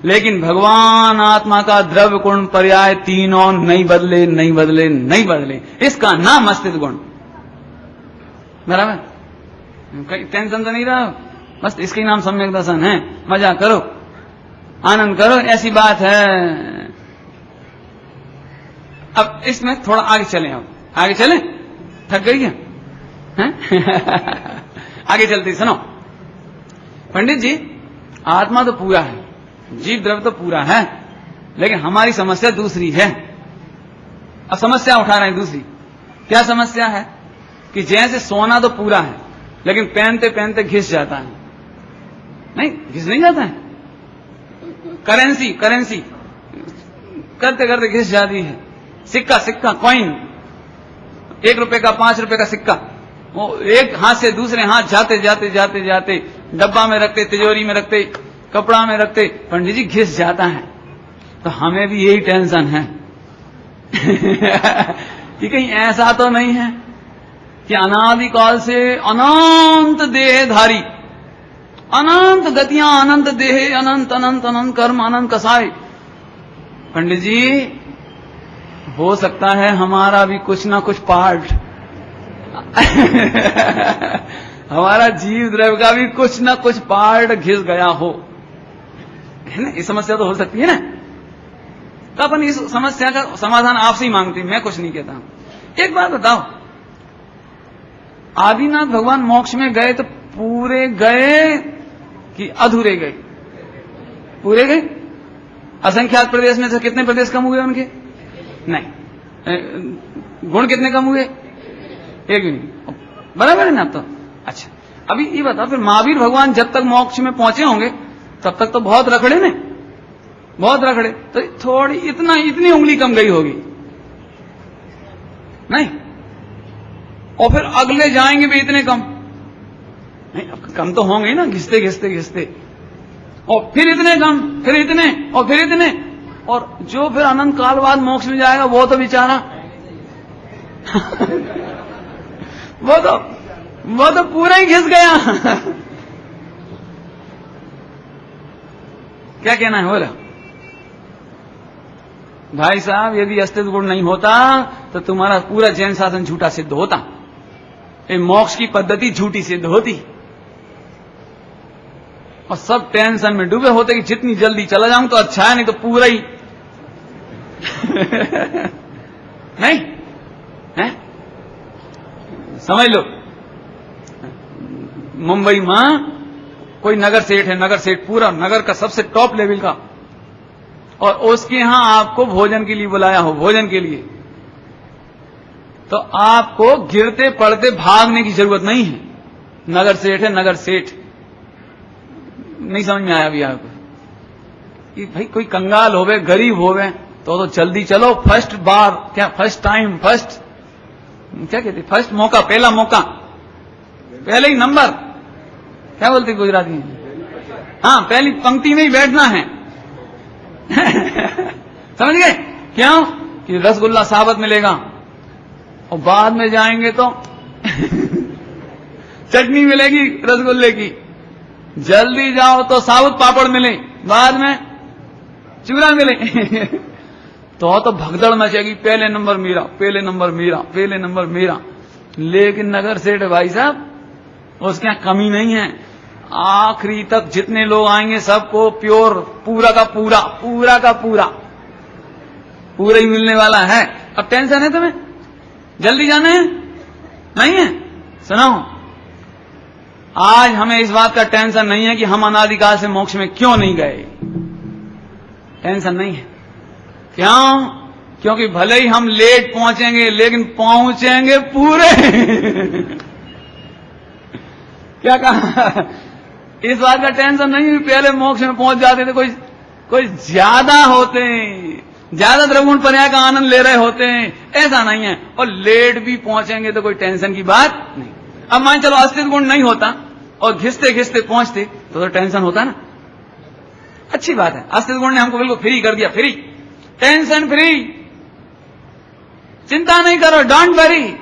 लेकिन भगवान आत्मा का द्रव्य गुण पर्याय तीनों नहीं बदले, नहीं बदले, नहीं बदले। इसका नाम अस्तित्व गुण। बराबर? कहीं टेंशन तो नहीं रहा, बस इसके नाम सम्यक दर्शन है। मजा करो, आनंद करो, ऐसी बात है। अब इसमें थोड़ा आगे चलें, अब आगे चलें। थक गई क्या? आगे चलते सुनो। पंडित जी, आत्मा तो पूरा है, जीव द्रव्य तो पूरा है, लेकिन हमारी समस्या दूसरी है। अब समस्या उठा रहे हैं दूसरी। क्या समस्या है? कि जैसे सोना तो पूरा है, लेकिन पहनते पहनते घिस जाता है। नहीं, घिस नहीं जाता है। करेंसी करते करते घिस जाती है। सिक्का कॉइन, 1 रुपए का, 5 रुपए का सिक्का, वो एक हाथ से दूसरे हाथ जाते जाते जाते जाते डब्बा में रखते, तिजोरी में रखते, कपड़ा में रखते, पंडित जी घिस जाता है। तो हमें भी यही टेंशन है कि कहीं ऐसा तो नहीं है कि अनादिकाल से अनंत देहधारी, अनंत गतियां, अनंत देह, अनंत अनंत अनंत कर्म, अनंत कसाय। पंडित जी, हो सकता है हमारा भी कुछ ना कुछ पार्ट हमारा जीव द्रव्य का भी कुछ ना कुछ पार्ट घिस गया हो, है ना? ये समस्या तो हो सकती है ना। तो अपन इस समस्या का समाधान आपसे ही मांगते हैं, मैं कुछ नहीं कहता। एक बात बताओ, आदिनाथ भगवान मोक्ष में गए तो पूरे गए कि अधूरे गए? पूरे गए। असंख्यात प्रदेश में से कितने प्रदेश कम हुए उनके? नहीं। गुण कितने कम हुए? एक भी नहीं। बराबर है ना? तो अच्छा, अभी ये बताओ, फिर महावीर भगवान जब तक मोक्ष में पहुंचे होंगे तब तक तो बहुत रखड़े ने, बहुत रखड़े, तो थोड़ी इतनी उंगली कम गई होगी नहीं? और फिर अगले जाएंगे भी इतने कम नहीं, अब कम तो होंगे ना, घिसते घिसते घिसते, और फिर इतने कम, फिर इतने, और फिर इतने, और जो फिर अनंत काल बाद मोक्ष में जाएगा वो तो बेचारा वो तो पूरा ही घिस गया। क्या कहना है? बोला भाई साहब, यदि अस्तित्व गुण नहीं होता तो तुम्हारा पूरा जैन शासन झूठा सिद्ध होता, ये मोक्ष की पद्धति झूठी सिद्ध होती, और सब टेंशन में डूबे होते कि जितनी जल्दी चला जाऊं तो अच्छा है, नहीं तो पूरा ही नहीं है? समझ लो, मुंबई में कोई नगर सेठ है, नगर सेठ पूरा नगर का सबसे टॉप लेवल का, और उसके यहां आपको भोजन के लिए बुलाया हो, भोजन के लिए, तो आपको गिरते पड़ते भागने की जरूरत नहीं है। नगर सेठ है, नगर सेठ। नहीं समझ में आया अभी आपको? कि भाई कोई कंगाल होवे, गरीब होवे, तो जल्दी चलो, फर्स्ट बार, क्या फर्स्ट टाइम, फर्स्ट क्या कहते, फर्स्ट मौका, पहला मौका, पहले ही नंबर, क्या बोलते गुजराती में? हाँ, पहली पंक्ति में ही बैठना है। समझ गए? क्यों? कि रसगुल्ला साबत मिलेगा, और बाद में जाएंगे तो चटनी मिलेगी रसगुल्ले की। जल्दी जाओ तो साबुत पापड़ मिले, बाद में चूरा मिले। तो भगदड़ मचेगी, पहले नंबर मेरा, पहले नंबर मेरा, पहले नंबर मेरा। लेकिन नगर सेठ भाई साहब, उसके यहां कमी नहीं है, आखिरी तक जितने लोग आएंगे सबको प्योर, पूरा का पूरा, पूरा का पूरा, पूरा ही मिलने वाला है। अब टेंशन है तुम्हें? जल्दी जाना है? नहीं है? सुनाओ, आज हमें इस बात का टेंशन नहीं है कि हम अनादिकाल से मोक्ष में क्यों नहीं गए। टेंशन नहीं है। क्यों? क्योंकि भले ही हम लेट पहुंचेंगे लेकिन पहुंचेंगे पूरे। क्या कहा? इस बात का टेंशन नहीं है, पहले मोक्ष में पहुंच जाते थे, कोई ज्यादा होते, ज्यादा द्रवगुण पर्याय का आनंद ले रहे होते हैं, ऐसा नहीं है। और लेट भी पहुंचेंगे तो कोई टेंशन की बात नहीं। अब मान चलो अस्तित्व गुण नहीं होता और घिसते घिसते पहुंचते तो टेंशन होता ना। अच्छी बात है, अस्तित्व गुण ने हमको बिल्कुल फ्री कर दिया, फ्री, टेंशन फ्री, चिंता नहीं करो, डोंट वरी।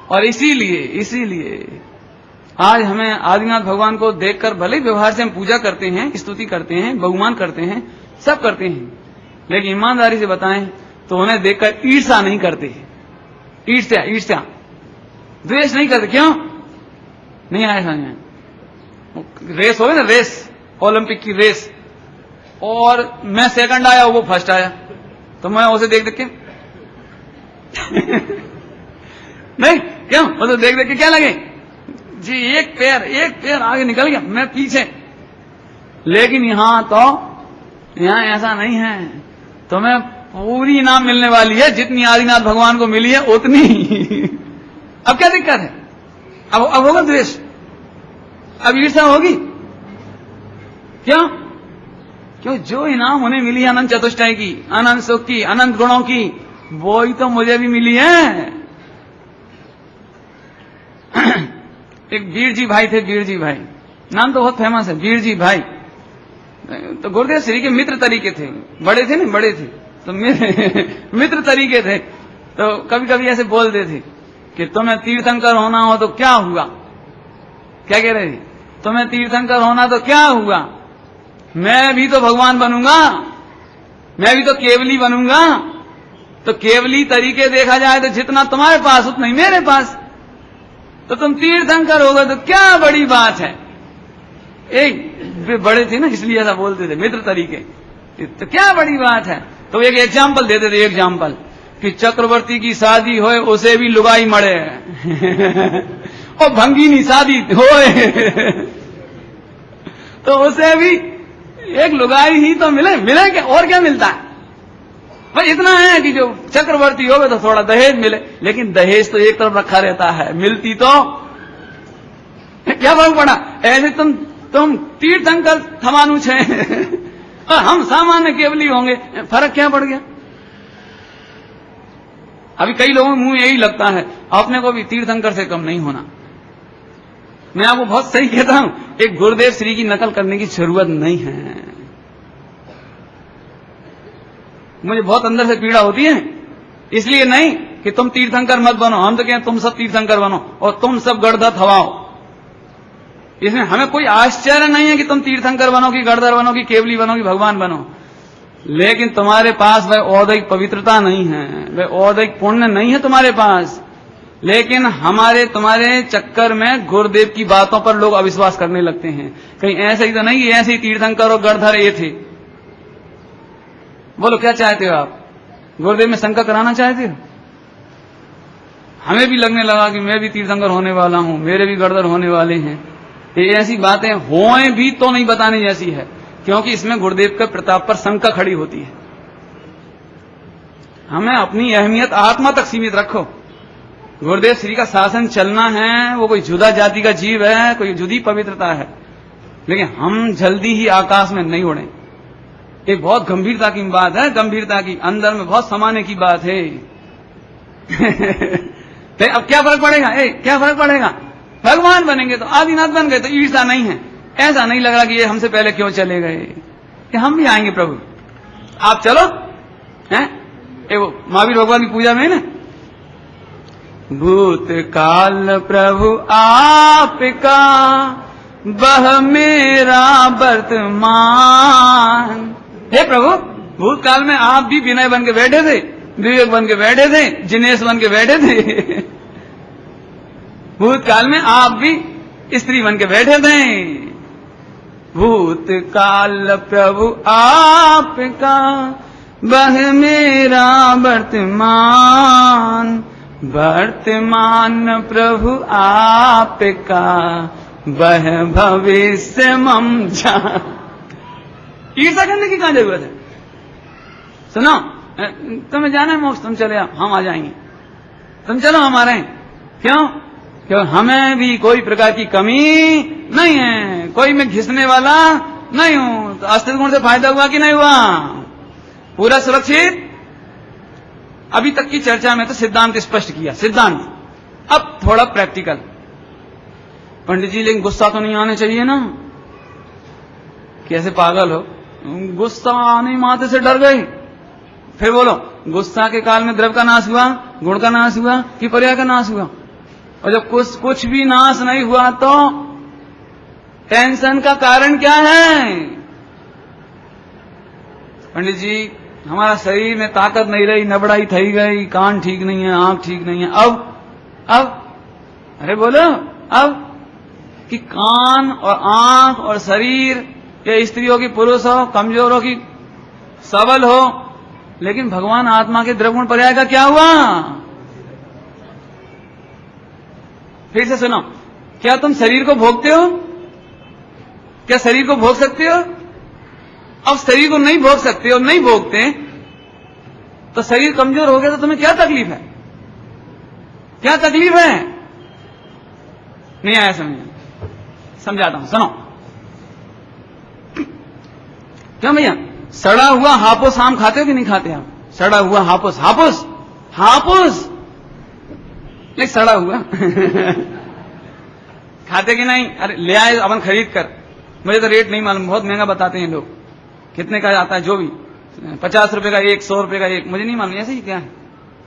और इसीलिए आज हमें आदिनाथ भगवान को देखकर, भले व्यवहार से हम पूजा करते हैं, स्तुति करते हैं, बहुमान करते हैं, सब करते हैं, लेकिन ईमानदारी से बताएं तो उन्हें देखकर ईर्ष्या नहीं करते। ईर्ष्या द्वेष नहीं करते। क्यों? नहीं आया समझ में? रेस हो गई ना, रेस, ओलंपिक की रेस, और मैं सेकंड आया, वो फर्स्ट आया, तो मैं उसे देख देख के नहीं, क्यों? वो तो देख देख के क्या लगे जी, एक पैर आगे निकल गया, मैं पीछे। लेकिन यहां ऐसा नहीं है, तुम्हें पूरी इनाम मिलने वाली है, जितनी आदिनाथ भगवान को मिली है उतनी। अब क्या दिक्कत है? अब होगा द्वेष, अब ईर्ष्या होगी। क्यों? क्यों? जो इनाम उन्हें मिली है अनंत चतुष्टय की, अनंत सुख की, अनंत गुणों की, वो ही तो मुझे भी मिली है। एक वीर जी भाई थे, वीर जी भाई, नाम तो बहुत फेमस है, वीर जी भाई। तो गुरुदेव श्री के मित्र तरीके थे, बड़े थे ना, बड़े थे, तो मित्र तरीके थे। तो कभी कभी ऐसे बोलते थे कि तुम्हें तीर्थंकर होना हो तो क्या हुआ? क्या कह रहे थे? तुम्हें तीर्थंकर होना तो क्या हुआ, मैं भी तो भगवान बनूंगा, मैं भी तो केवली बनूंगा। तो केवली तरीके देखा जाए तो जितना तुम्हारे पास उतना ही मेरे पास, तो तुम तीर्थंकर होगा तो क्या बड़ी बात है। एक वे बड़े थे ना, इसलिए ऐसा बोलते थे, मित्र तरीके, तो क्या बड़ी बात है। तो एक एग्जाम्पल दे देते, एग्जाम्पल कि चक्रवर्ती की शादी होए उसे भी लुगाई मरे और भंगीनी शादी होए तो उसे भी एक लुगाई ही तो मिले क्या, और क्या मिलता है। भाई इतना है कि जो चक्रवर्ती होगा तो थोड़ा दहेज मिले, लेकिन दहेज तो एक तरफ रखा रहता है, मिलती तो क्या फर्क पड़ा। ऐसे तुम तीर्थंकर थमानुष हैं और हम सामान्य केवली होंगे, फर्क क्या पड़ गया। अभी कई लोगों के मुंह में यही लगता है अपने को भी तीर्थंकर से कम नहीं होना। मैं आपको बहुत सही कहता हूं, एक गुरुदेव श्री की नकल करने की जरूरत नहीं है। मुझे बहुत अंदर से पीड़ा होती है, इसलिए नहीं कि तुम तीर्थंकर मत बनो, हम तो कहें तुम सब तीर्थंकर बनो और तुम सब गढ़धर थवाओ। इसमें हमें कोई आश्चर्य नहीं है कि तुम तीर्थंकर बनो कि गढ़धर बनो कि केवली बनो कि भगवान बनो, लेकिन तुम्हारे पास वह औदैहिक पवित्रता नहीं है, वह औदैहिक पुण्य नहीं है तुम्हारे पास। लेकिन तुम्हारे चक्कर में गुरुदेव की बातों पर लोग अविश्वास करने लगते हैं। कहीं ऐसे ही तो नहीं, ऐसे ही तीर्थंकर और गढ़धर ये थे। बोलो क्या चाहते हो आप, गुरुदेव में शंका कराना चाहते हो। हमें भी लगने लगा कि मैं भी तीर्थंकर होने वाला हूं, मेरे भी गढ़धर होने वाले हैं। ये ऐसी बातें होए भी तो नहीं बताने जैसी है, क्योंकि इसमें गुरुदेव के प्रताप पर शंका खड़ी होती है। हमें अपनी अहमियत आत्मा तक सीमित रखो। गुरुदेव श्री का शासन चलना है, वो कोई जुदा जाति का जीव है, कोई जुदी पवित्रता है, लेकिन हम जल्दी ही आकाश में नहीं उड़े। एक बहुत गंभीरता की बात है, गंभीरता की अंदर में बहुत समाने की बात है। तो अब क्या फर्क पड़ेगा, क्या फर्क पड़ेगा। भगवान बनेंगे तो आदिनाथ बन गए तो ईर्षा नहीं है। ऐसा नहीं लग रहा कि ये हमसे पहले क्यों चले गए, कि हम भी आएंगे प्रभु, आप चलो। हैं वो महावीर भगवान की पूजा में ना, भूतकाल प्रभु आपका वह मेरा वर्तमान। हे प्रभु, भूतकाल में आप भी विनय बन के बैठे थे, विवेक बन के बैठे थे, जिनेश बन के बैठे थे। भूतकाल में आप भी स्त्री बन के बैठे थे। भूतकाल प्रभु आपका वह मेरा वर्तमान, वर्तमान प्रभु आपका वह भविष्य मम जान। ईर्षा करने की कहां जरूरत है। सुनो, तुम्हें जाना है मोक्ष, तुम चले आओ, हम आ जाएंगे, तुम चलो हम आ रहे हैं। क्यों हमें भी कोई प्रकार की कमी नहीं है, कोई मैं घिसने वाला नहीं हूं। तो अस्तित्व गुण से फायदा हुआ कि नहीं हुआ, पूरा सुरक्षित। अभी तक की चर्चा में तो सिद्धांत स्पष्ट किया, सिद्धांत। अब थोड़ा प्रैक्टिकल। पंडित जी, लेकिन गुस्सा तो नहीं आने चाहिए ना। कैसे पागल हो, गुस्सा आने माथे से डर गए। फिर बोलो, गुस्सा के काल में द्रव्य का नाश हुआ, गुण का नाश हुआ कि पर्याय का नाश हुआ। और जब कुछ भी नाश नहीं हुआ तो टेंशन का कारण क्या है। पंडित जी, हमारा शरीर में ताकत नहीं रही, नबड़ाई थई गई, कान ठीक नहीं है, आंख ठीक नहीं है। अब अरे बोलो, अब कि कान और आंख और शरीर, या स्त्री हो कि पुरुष हो, कमजोर हो कि सबल हो, लेकिन भगवान आत्मा के द्रव्य गुण पर्याय का क्या हुआ। फिर से सुनो, क्या तुम शरीर को भोगते हो, क्या शरीर को भोग सकते हो। अब शरीर को नहीं भोग सकते और नहीं भोगते तो शरीर कमजोर हो गया तो तुम्हें क्या तकलीफ है, क्या तकलीफ है। नहीं आया समझाता हूं, सुनो। क्यों भैया, सड़ा हुआ हापुस आम खाते हो कि नहीं खाते आप। सड़ा हुआ हापुस, हापुस हापुस नहीं, सड़ा हुआ खाते कि नहीं। अरे ले आए अपन खरीद कर, मुझे तो रेट नहीं मालूम, बहुत महंगा बताते हैं लोग, कितने का आता है जो भी, 50 रुपए का एक, 100 रुपए का एक, मुझे नहीं मालूम ऐसे ही क्या है,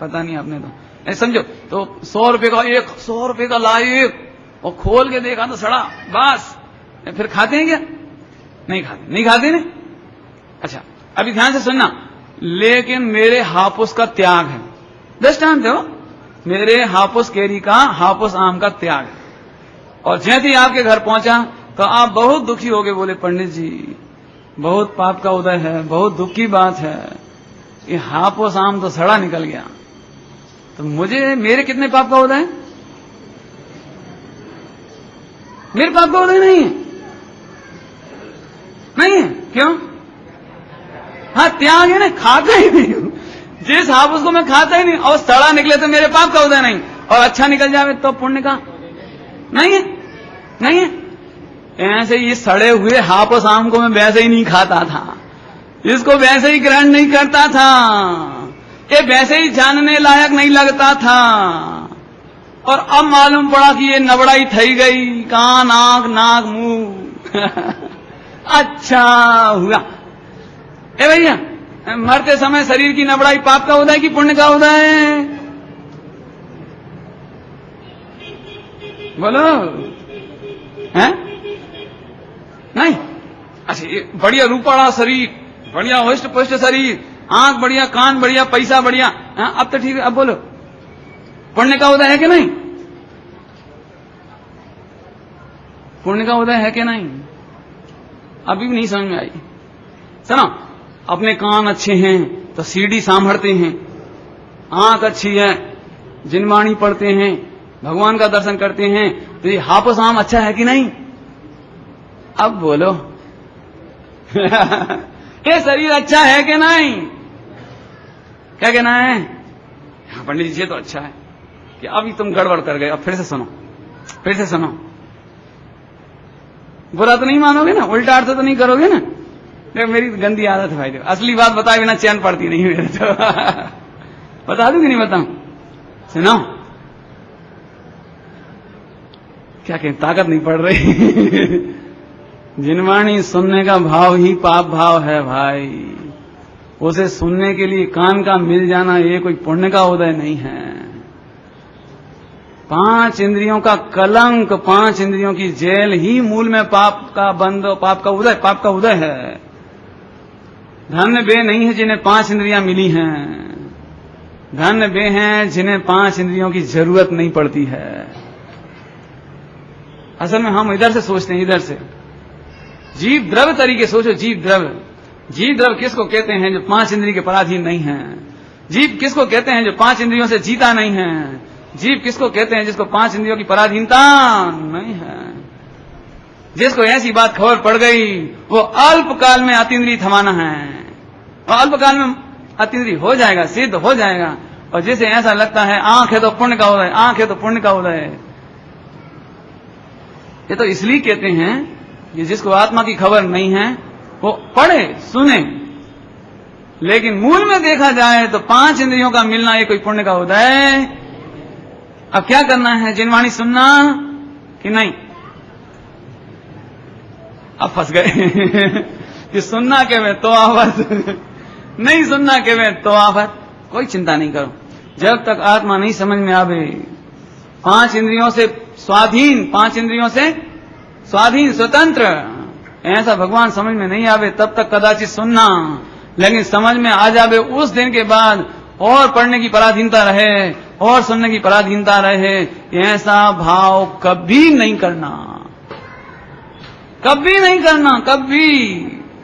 पता नहीं आपने तो ऐसे समझो। तो 100 रुपए का एक, 100 रुपए का ला एक, और खोल के देखा तो सड़ा, बस। फिर खाते हैं क्या, नहीं खाते, नहीं खाते ना। अच्छा अभी ध्यान से सुनना, लेकिन मेरे हापुस का त्याग है, दृष्टांत दो, मेरे हापुस केरी का, हापुस आम का त्याग है। और जैसे ही आपके घर पहुंचा तो आप बहुत दुखी हो गए, बोले पंडित जी बहुत पाप का उदय है, बहुत दुख की बात है। ये हापोस आम तो सड़ा निकल गया, तो मेरे कितने पाप का उदय है? मेरे पाप का उदय नहीं है, नहीं है। क्यों? हाँ, त्याग है ना, खाता ही नहीं हूं। जिस हापुस को मैं खाता ही नहीं और सड़ा निकले तो मेरे पाप का उदय नहीं, और अच्छा निकल जाए तो पुण्य का नहीं है, नहीं है। ऐसे ये सड़े हुए हापुस आम को मैं वैसे ही नहीं खाता था, इसको वैसे ही ग्रहण नहीं करता था, ये वैसे ही जानने लायक नहीं लगता था, और अब मालूम पड़ा कि ये नबड़ाई थई गई, कान आंख नाक मुंह अच्छा हुआ। ए भैया, मरते समय शरीर की नबड़ाई पाप का उदय कि पुण्य का उदय? बोलो, हैं? नहीं। अच्छा, ये बढ़िया रूपाड़ा शरीर, बढ़िया होस्ट पुष्ट शरीर, आंख बढ़िया, कान बढ़िया, पैसा बढ़िया, अब तो ठीक है। अब बोलो, पुण्य का उदय है कि नहीं? पुण्य का उदय है कि नहीं? अभी भी नहीं समझ में आई। सुनो, अपने कान अच्छे हैं तो सीढ़ी सांभरते हैं, आंख अच्छी है, जिनवाणी पढ़ते हैं, भगवान का दर्शन करते हैं, तो ये हापुस आम अच्छा है कि नहीं? अब बोलो ये शरीर अच्छा है कि नहीं? क्या कहना है? हाँ पंडित जी, ये तो अच्छा है कि अभी तुम गड़बड़ कर गए। अब फिर से सुनो, फिर से सुनो। बुरा तो नहीं मानोगे ना, उल्टा अर्थ तो नहीं करोगे ना? देखो, मेरी गंदी आदत है भाई, देखो असली बात बताए बिना चैन पड़ती नहीं मेरे तो बता दूं कि नहीं बताऊं? सुनो, क्या कहें, ताकत नहीं पड़ रही जिनवाणी सुनने का भाव ही पाप भाव है भाई, उसे सुनने के लिए कान का मिल जाना ये कोई पुण्य का उदय नहीं है। 5 इंद्रियों का कलंक, 5 इंद्रियों की जेल ही मूल में पाप का बंद, पाप का उदय है। धन्य वे नहीं है जिन्हें 5 इंद्रियां मिली हैं, धन्य वे हैं जिन्हें 5 इंद्रियों की जरूरत नहीं पड़ती है। असल में हम इधर से सोचते हैं, इधर से जीव द्रव्य तरीके सोचो। जीव द्रव्य किसको कहते हैं जो 5 इंद्रिय के पराधीन नहीं है? जीव किसको कहते हैं जो 5 इंद्रियों से जीता नहीं है? जीव किसको कहते हैं जिसको 5 इंद्रियों की पराधीनता नहीं है? जिसको ऐसी बात खबर पड़ गई वो अल्पकाल में अतीन्द्रिय थमाना है, और अल्पकाल में अतीन्द्रिय हो जाएगा, सिद्ध हो जाएगा। और जिसे ऐसा लगता है आंख है तो पुण्य का उदय, आंख है तो पुण्य का उदय, ये तो इसलिए कहते हैं कि जिसको आत्मा की खबर नहीं है वो पढ़े सुने, लेकिन मूल में देखा जाए तो 5 इंद्रियों का मिलना ये कोई पुण्य का उदय। अब क्या करना है, जिनवाणी सुनना कि नहीं? अब फंस गए कि सुनना के में तो आवत नहीं सुनना के में तो आवत। कोई चिंता नहीं करो, जब तक आत्मा नहीं समझ में आवे, 5 इंद्रियों से स्वाधीन, 5 इंद्रियों से स्वाधीन स्वतंत्र ऐसा भगवान समझ में नहीं आवे, तब तक कदाचित सुनना, लेकिन समझ में आ जावे उस दिन के बाद और पढ़ने की पराधीनता रहे और सुनने की पराधीनता रहे, ऐसा भाव कभी नहीं करना, कभी नहीं करना, कभी।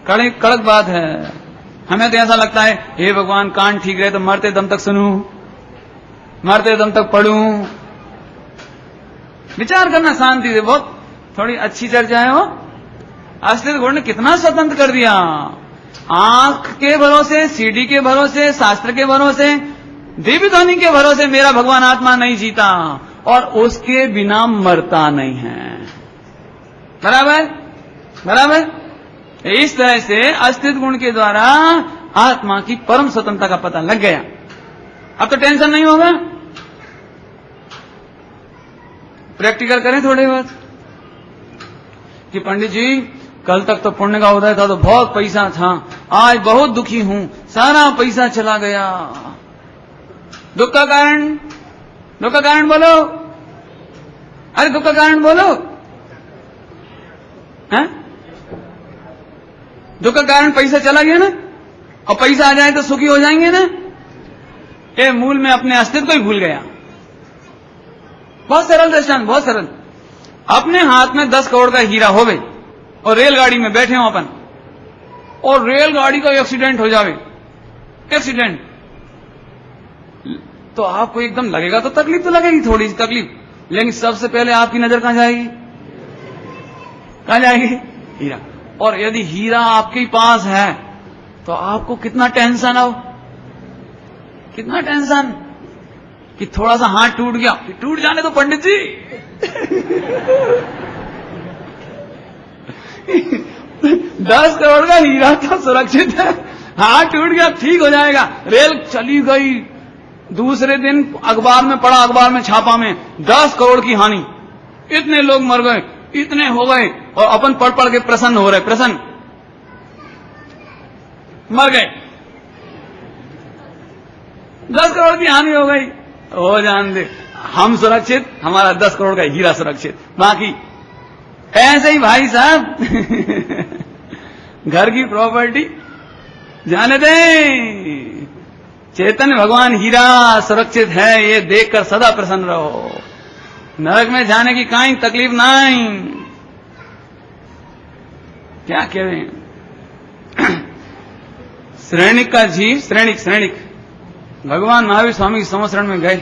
कड़क बात है। हमें तो ऐसा लगता है हे भगवान कान ठीक रहे तो मरते दम तक सुनूं, मरते दम तक पढ़ूं। विचार करना शांति से, बहुत थोड़ी अच्छी चर्चा है वो। अस्तित्व गुण ने कितना स्वतंत्र कर दिया, आंख के भरोसे, सीडी के भरोसे, शास्त्र के भरोसे, दिव्य ध्वनि के भरोसे मेरा भगवान आत्मा नहीं जीता, और उसके बिना मरता नहीं है। बराबर बराबर। इस तरह से अस्तित्व गुण के द्वारा आत्मा की परम स्वतंत्रता का पता लग गया। अब तो टेंशन नहीं होगा। प्रैक्टिकल करें थोड़ी बहुत कि पंडित जी कल तक तो पुण्य का उदय था तो बहुत पैसा था, आज बहुत दुखी हूं, सारा पैसा चला गया। दुख का कारण, दुख का कारण बोलो, अरे दुख का कारण बोलो, हैं? दुख का कारण पैसा चला गया ना, और पैसा आ जाए तो सुखी हो जाएंगे ना? ये मूल में अपने अस्तित्व को ही भूल गया। बहुत सरल दृष्टांत, बहुत सरल। अपने हाथ में 10 करोड़ का हीरा हो गई और रेलगाड़ी में बैठे हो अपन, और रेलगाड़ी का एक्सीडेंट हो जावे, एक्सीडेंट, तो आपको एकदम लगेगा, तो तकलीफ तो लगेगी, थोड़ी सी तकलीफ, लेकिन सबसे पहले आपकी नजर कहां जाएगी? कहां जाएगी? हीरा। और यदि हीरा आपके पास है तो आपको कितना टेंशन हो, कितना टेंशन कि थोड़ा सा हाथ टूट गया, टूट जाने तो पंडित जी 10 करोड़ का हीरा तो सुरक्षित है, हाथ टूट गया ठीक हो जाएगा। रेल चली गई, दूसरे दिन अखबार में पढ़ा, अखबार में छापा में 10 करोड़ की हानि, इतने लोग मर गए, इतने हो गए, और अपन पढ़ पढ़ के प्रसन्न हो रहे, प्रसन्न, मर गए, 10 करोड़ की हानि हो गई, हो जान दे, हम सुरक्षित, हमारा 10 करोड़ का हीरा सुरक्षित, बाकी ऐसे ही भाई साहब घर की प्रॉपर्टी जाने दें, चैतन्य भगवान हीरा सुरक्षित है, ये देखकर सदा प्रसन्न रहो, नरक में जाने की काई तकलीफ नहीं। क्या कह रहे हैं? श्रेणिक का जीव, श्रेणिक भगवान महावीर स्वामी के संवत्सरण में गए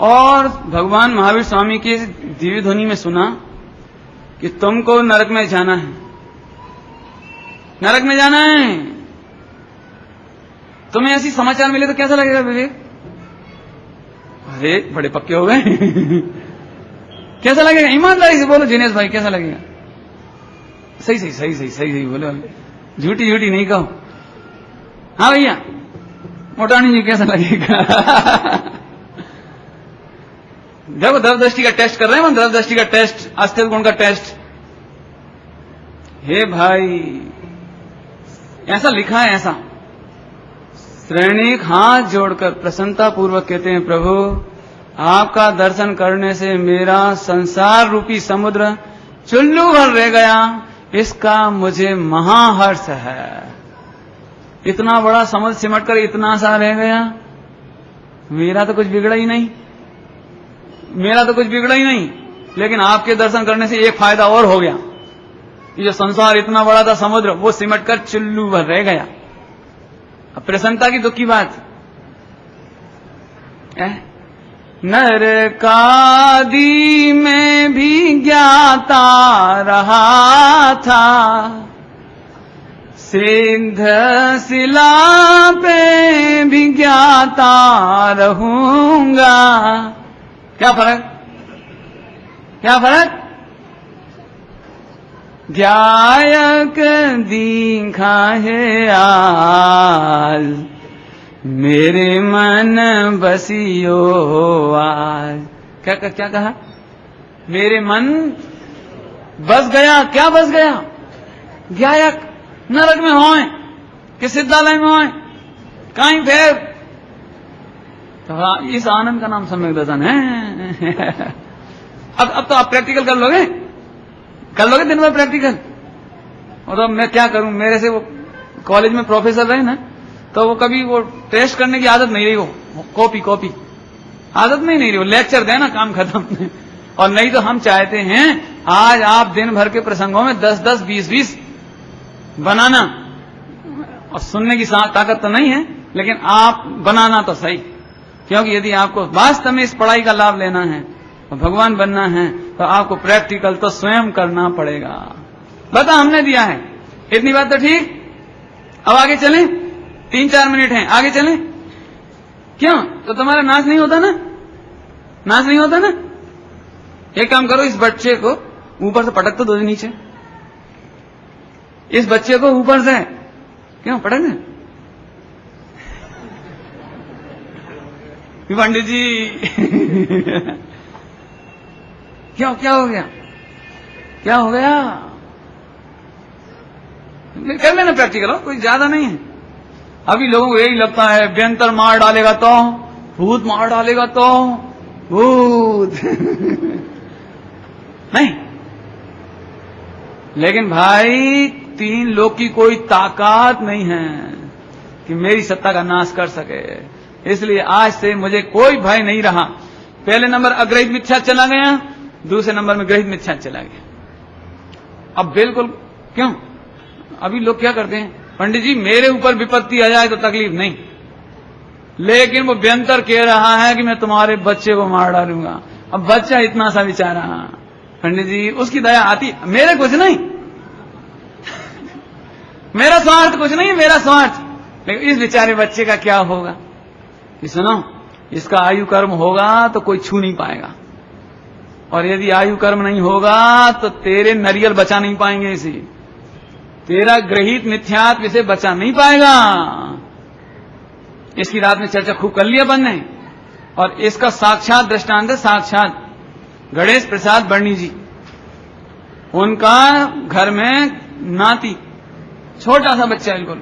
और भगवान महावीर स्वामी की दिव्य ध्वनि में सुना कि तुमको नरक में जाना है, नरक में जाना है। तुम्हें ऐसी समाचार मिले तो कैसा लगेगा विवेक? अरे बड़े पक्के हो गए कैसा लगेगा? ईमानदारी से बोलो जिनेश भाई, कैसा लगेगा? सही बोलो, झूठी नहीं कहो। हाँ भैया मोटानी जी, कैसा लगेगा? देखो द्रव दृष्टि का टेस्ट कर रहे हैं, द्रव दृष्टि का टेस्ट, अस्थिर गुण का टेस्ट। हे भाई ऐसा लिखा है, ऐसा श्रेणिक हाथ जोड़कर प्रसन्नता पूर्वक कहते हैं, प्रभु आपका दर्शन करने से मेरा संसार रूपी समुद्र चुल्लू भर रह गया, इसका मुझे महाहर्ष है। इतना बड़ा समुद्र सिमट कर इतना सा रह गया, मेरा तो कुछ बिगड़ा ही नहीं, मेरा तो कुछ बिगड़ा ही नहीं, लेकिन आपके दर्शन करने से एक फायदा और हो गया, ये जो संसार इतना बड़ा था समुद्र, वो सिमट कर चुल्लू भर रह गया। अब प्रसन्नता की दुख की बात है। नरकादि में भी ज्ञाता रहा था, सिद्ध शिला पे भी ज्ञाता रहूंगा। क्या फर्क, क्या फर्क? गायक दीखा है आज, मेरे मन बसियो आज। क्या कहा? मेरे मन बस गया। क्या बस गया? गायक नरक में होए कि सिद्धालय में होए, कहीं फिर तो इस आनंद का नाम सम्यक दर्शन है। अब तो आप प्रैक्टिकल कर लोगे दिन भर प्रैक्टिकल। और तो मैं क्या करूं, मेरे से वो कॉलेज में प्रोफेसर रहे ना, तो वो कभी वो टेस्ट करने की आदत नहीं रही, वो कॉपी आदत में ही नहीं रही, वो लेक्चर देना काम खत्म। और नहीं तो हम चाहते हैं आज आप दिन भर के प्रसंगों में 10-10, 20-20 बनाना, और सुनने की ताकत तो नहीं है, लेकिन आप बनाना तो सही, क्योंकि यदि आपको वास्तव में इस पढ़ाई का लाभ लेना है और भगवान बनना है तो आपको प्रैक्टिकल तो स्वयं करना पड़ेगा। बता हमने दिया है, इतनी बात तो ठीक। अब आगे चलें, 3-4 मिनट हैं, आगे चलें। क्यों? तो तुम्हारा नाश नहीं होता ना, नाश नहीं होता ना। एक काम करो, इस बच्चे को ऊपर से पटक तो दो नीचे, इस बच्चे को ऊपर से क्यों पटक दे? पंडित जी क्यों, क्या हो गया? क्या हो गया? कर लेना प्रैक्टिकल, कोई ज्यादा नहीं है। अभी लोगों को यही लगता है व्यंतर मार डालेगा तो, भूत मार डालेगा तो, भूत नहीं। लेकिन भाई 3 लोग की कोई ताकत नहीं है कि मेरी सत्ता का नाश कर सके, इसलिए आज से मुझे कोई भय नहीं रहा। पहले नंबर अग्रहित मिथ्या चला गया, दूसरे नंबर में ग्रहित मिथ्या चला गया। अब बिल्कुल क्यों अभी लोग क्या करते हैं, पंडित जी मेरे ऊपर विपत्ति आ जाए तो तकलीफ नहीं, लेकिन वो व्यंतर कह रहा है कि मैं तुम्हारे बच्चे को मार डालूंगा। अब बच्चा इतना सा बेचारा, पंडित जी उसकी दया आती, मेरे कुछ नहीं, मेरा स्वार्थ कुछ नहीं, मेरा स्वार्थ, लेकिन इस बेचारे बच्चे का क्या होगा? ये सुनो, इसका आयु कर्म होगा तो कोई छू नहीं पाएगा, और यदि आयु कर्म नहीं होगा तो तेरे नरियल बचा नहीं पाएंगे इसे, तेरा ग्रहित मिथ्यात्व इसे बचा नहीं पाएगा। इसकी रात में चर्चा खूब कर लिया अपन ने, और इसका साक्षात दृष्टांत है, साक्षात गणेश प्रसाद बर्णी जी। उनका घर में नाती, छोटा सा बच्चा, बिल्कुल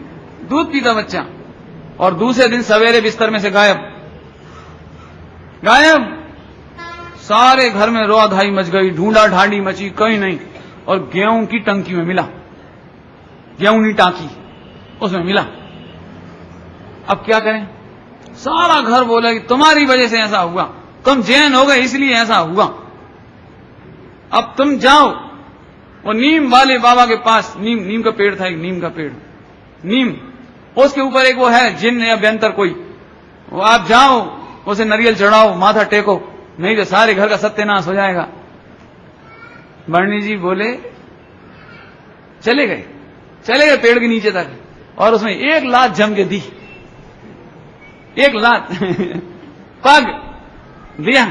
दूध पीता बच्चा, और दूसरे दिन सवेरे बिस्तर में से गायब, गायब। सारे घर में रो धाई मच गई, ढूंढा ढांडी मची, कहीं नहीं, और गेहूं की टंकी में मिला, गेहूं की टांकी उसमें मिला। अब क्या करें? सारा घर बोला कि तुम्हारी वजह से ऐसा हुआ, तुम जैन हो गए इसलिए ऐसा हुआ, अब तुम जाओ वो नीम वाले बाबा के पास। नीम का पेड़ था, एक नीम का पेड़, नीम, उसके ऊपर एक वो है जिन या व्यंतर कोई, वो आप जाओ उसे नरियल चढ़ाओ, माथा टेको, नहीं तो सारे घर का सत्यानाश हो जाएगा। बर्णी जी बोले, चले गए पेड़ के नीचे तक, और उसमें एक लात जम के दी, एक लात पग दिया,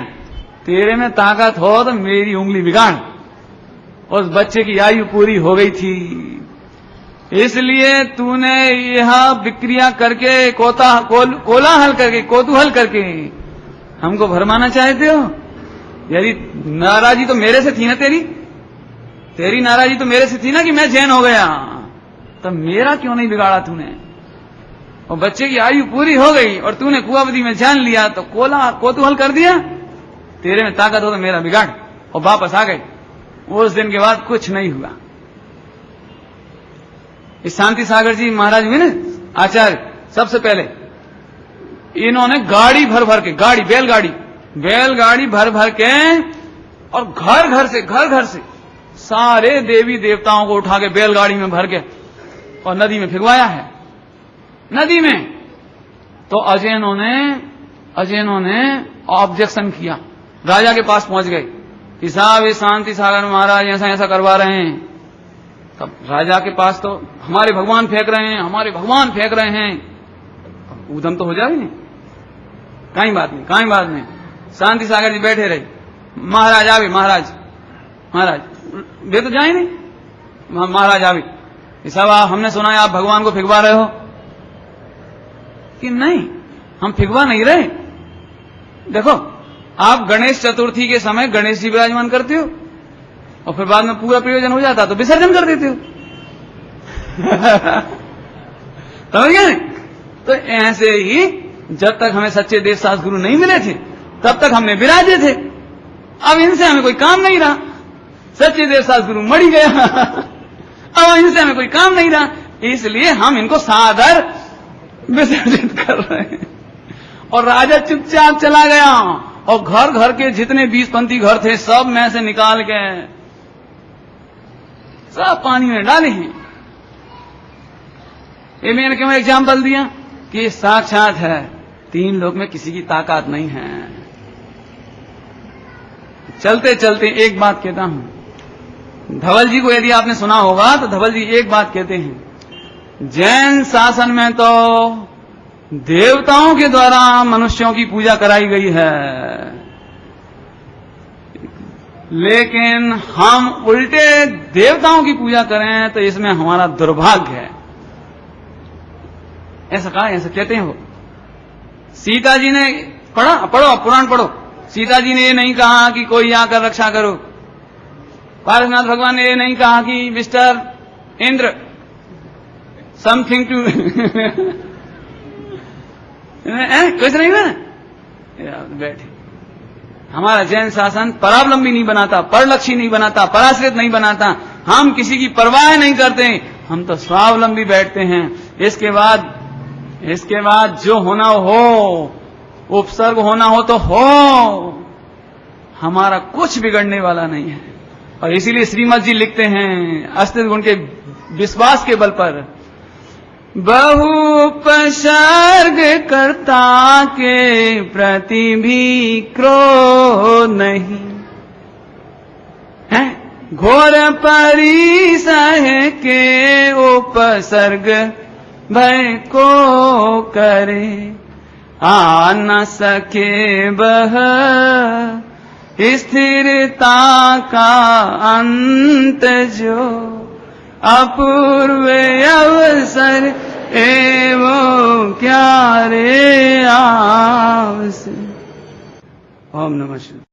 तेरे में ताकत हो तो मेरी उंगली बिगाड़। उस बच्चे की आयु पूरी हो गई थी, इसलिए तूने यह विक्रिया करके कोलाहल करके, कौतूहल करके हमको भरमाना चाहते हो। यदि नाराजी तो मेरे से थी ना, तेरी नाराजी तो मेरे से थी ना कि मैं जैन हो गया, तो मेरा क्यों नहीं बिगाड़ा तूने? और बच्चे की आयु पूरी हो गई और तूने कुआवदी में जान लिया तो कौतूहल कर दिया, तेरे में ताकत हो तो मेरा बिगाड़, और वापस आ गए। उस दिन के बाद कुछ नहीं हुआ। इस शांति सागर जी महाराज हुए ना आचार्य, सबसे पहले इन्होंने गाड़ी भर भर के, बैलगाड़ी भर भर के, और घर घर से सारे देवी देवताओं को उठा के बैलगाड़ी में भर के और नदी में फिगवाया है, नदी में। तो अजैनों ने ऑब्जेक्शन किया, राजा के पास पहुंच गए कि साहब ये शांति सागर महाराज ऐसा ऐसा करवा रहे हैं। तब राजा के पास तो हमारे भगवान फेंक रहे हैं, उधम तो हो जाए नहीं, कहीं बात नहीं। शांति सागर जी बैठे रहे, महाराज आवे, महाराज वे तो जाए नहीं, महाराज आवे, साहब हमने सुना है आप भगवान को फिगवा रहे हो। कि नहीं, हम फिगवा नहीं रहे, देखो आप गणेश चतुर्थी के समय गणेश जी विराजमान करते हो, और फिर बाद में पूरा प्रयोजन हो जाता तो विसर्जन कर देते हो। समझ गए? तो ऐसे ही जब तक हमें सच्चे देवदास गुरु नहीं मिले थे तब तक हमने विराजे थे, अब इनसे हमें कोई काम नहीं रहा, सच्चे देवदास गुरु मर ही गया, अब इनसे हमें कोई काम नहीं रहा, इसलिए हम इनको सादर विसर्जित कर रहे हैं। और राजा चुपचाप चला गया, और घर घर के जितने 20-25 घर थे सब में से निकाल के सब पानी में डाले हैं। ये मैंने क्यों एग्जाम्पल दिया कि साक्षात है, 3 लोक में किसी की ताकत नहीं है। चलते चलते एक बात कहता हूं, धवल जी को यदि आपने सुना होगा तो धवल जी एक बात कहते हैं, जैन शासन में तो देवताओं के द्वारा मनुष्यों की पूजा कराई गई है, लेकिन हम उल्टे देवताओं की पूजा करें तो इसमें हमारा दुर्भाग्य है। ऐसा कहा, ऐसा कहते हैं वो। सीता जी ने पढ़ो पुराण पढ़ो, सीता जी ने ये नहीं कहा कि कोई आकर रक्षा करो, पार्श्वनाथ भगवान ने ये नहीं कहा कि मिस्टर इंद्र समथिंग टू कुछ नहीं हुआ ना, बैठे। हमारा जैन शासन परावलंबी नहीं बनाता, परलक्षी नहीं बनाता, पराश्रित नहीं बनाता, हम किसी की परवाह नहीं करते, हम तो स्वावलंबी बैठते हैं। इसके बाद जो होना हो, उपसर्ग होना हो तो हो, हमारा कुछ बिगड़ने वाला नहीं है। और इसीलिए श्रीमद जी लिखते हैं अस्तित्व गुण के विश्वास के बल पर। बहु उपसर्ग कर्ता के प्रति भी क्रोध नहीं है, घोर परिसह के उपसर्ग भय को करे, आ न सके बह स्थिरता का अंत जो, अपूर्व अवसर एवं क्या रे आवश्य। ओम नमः शिवाय।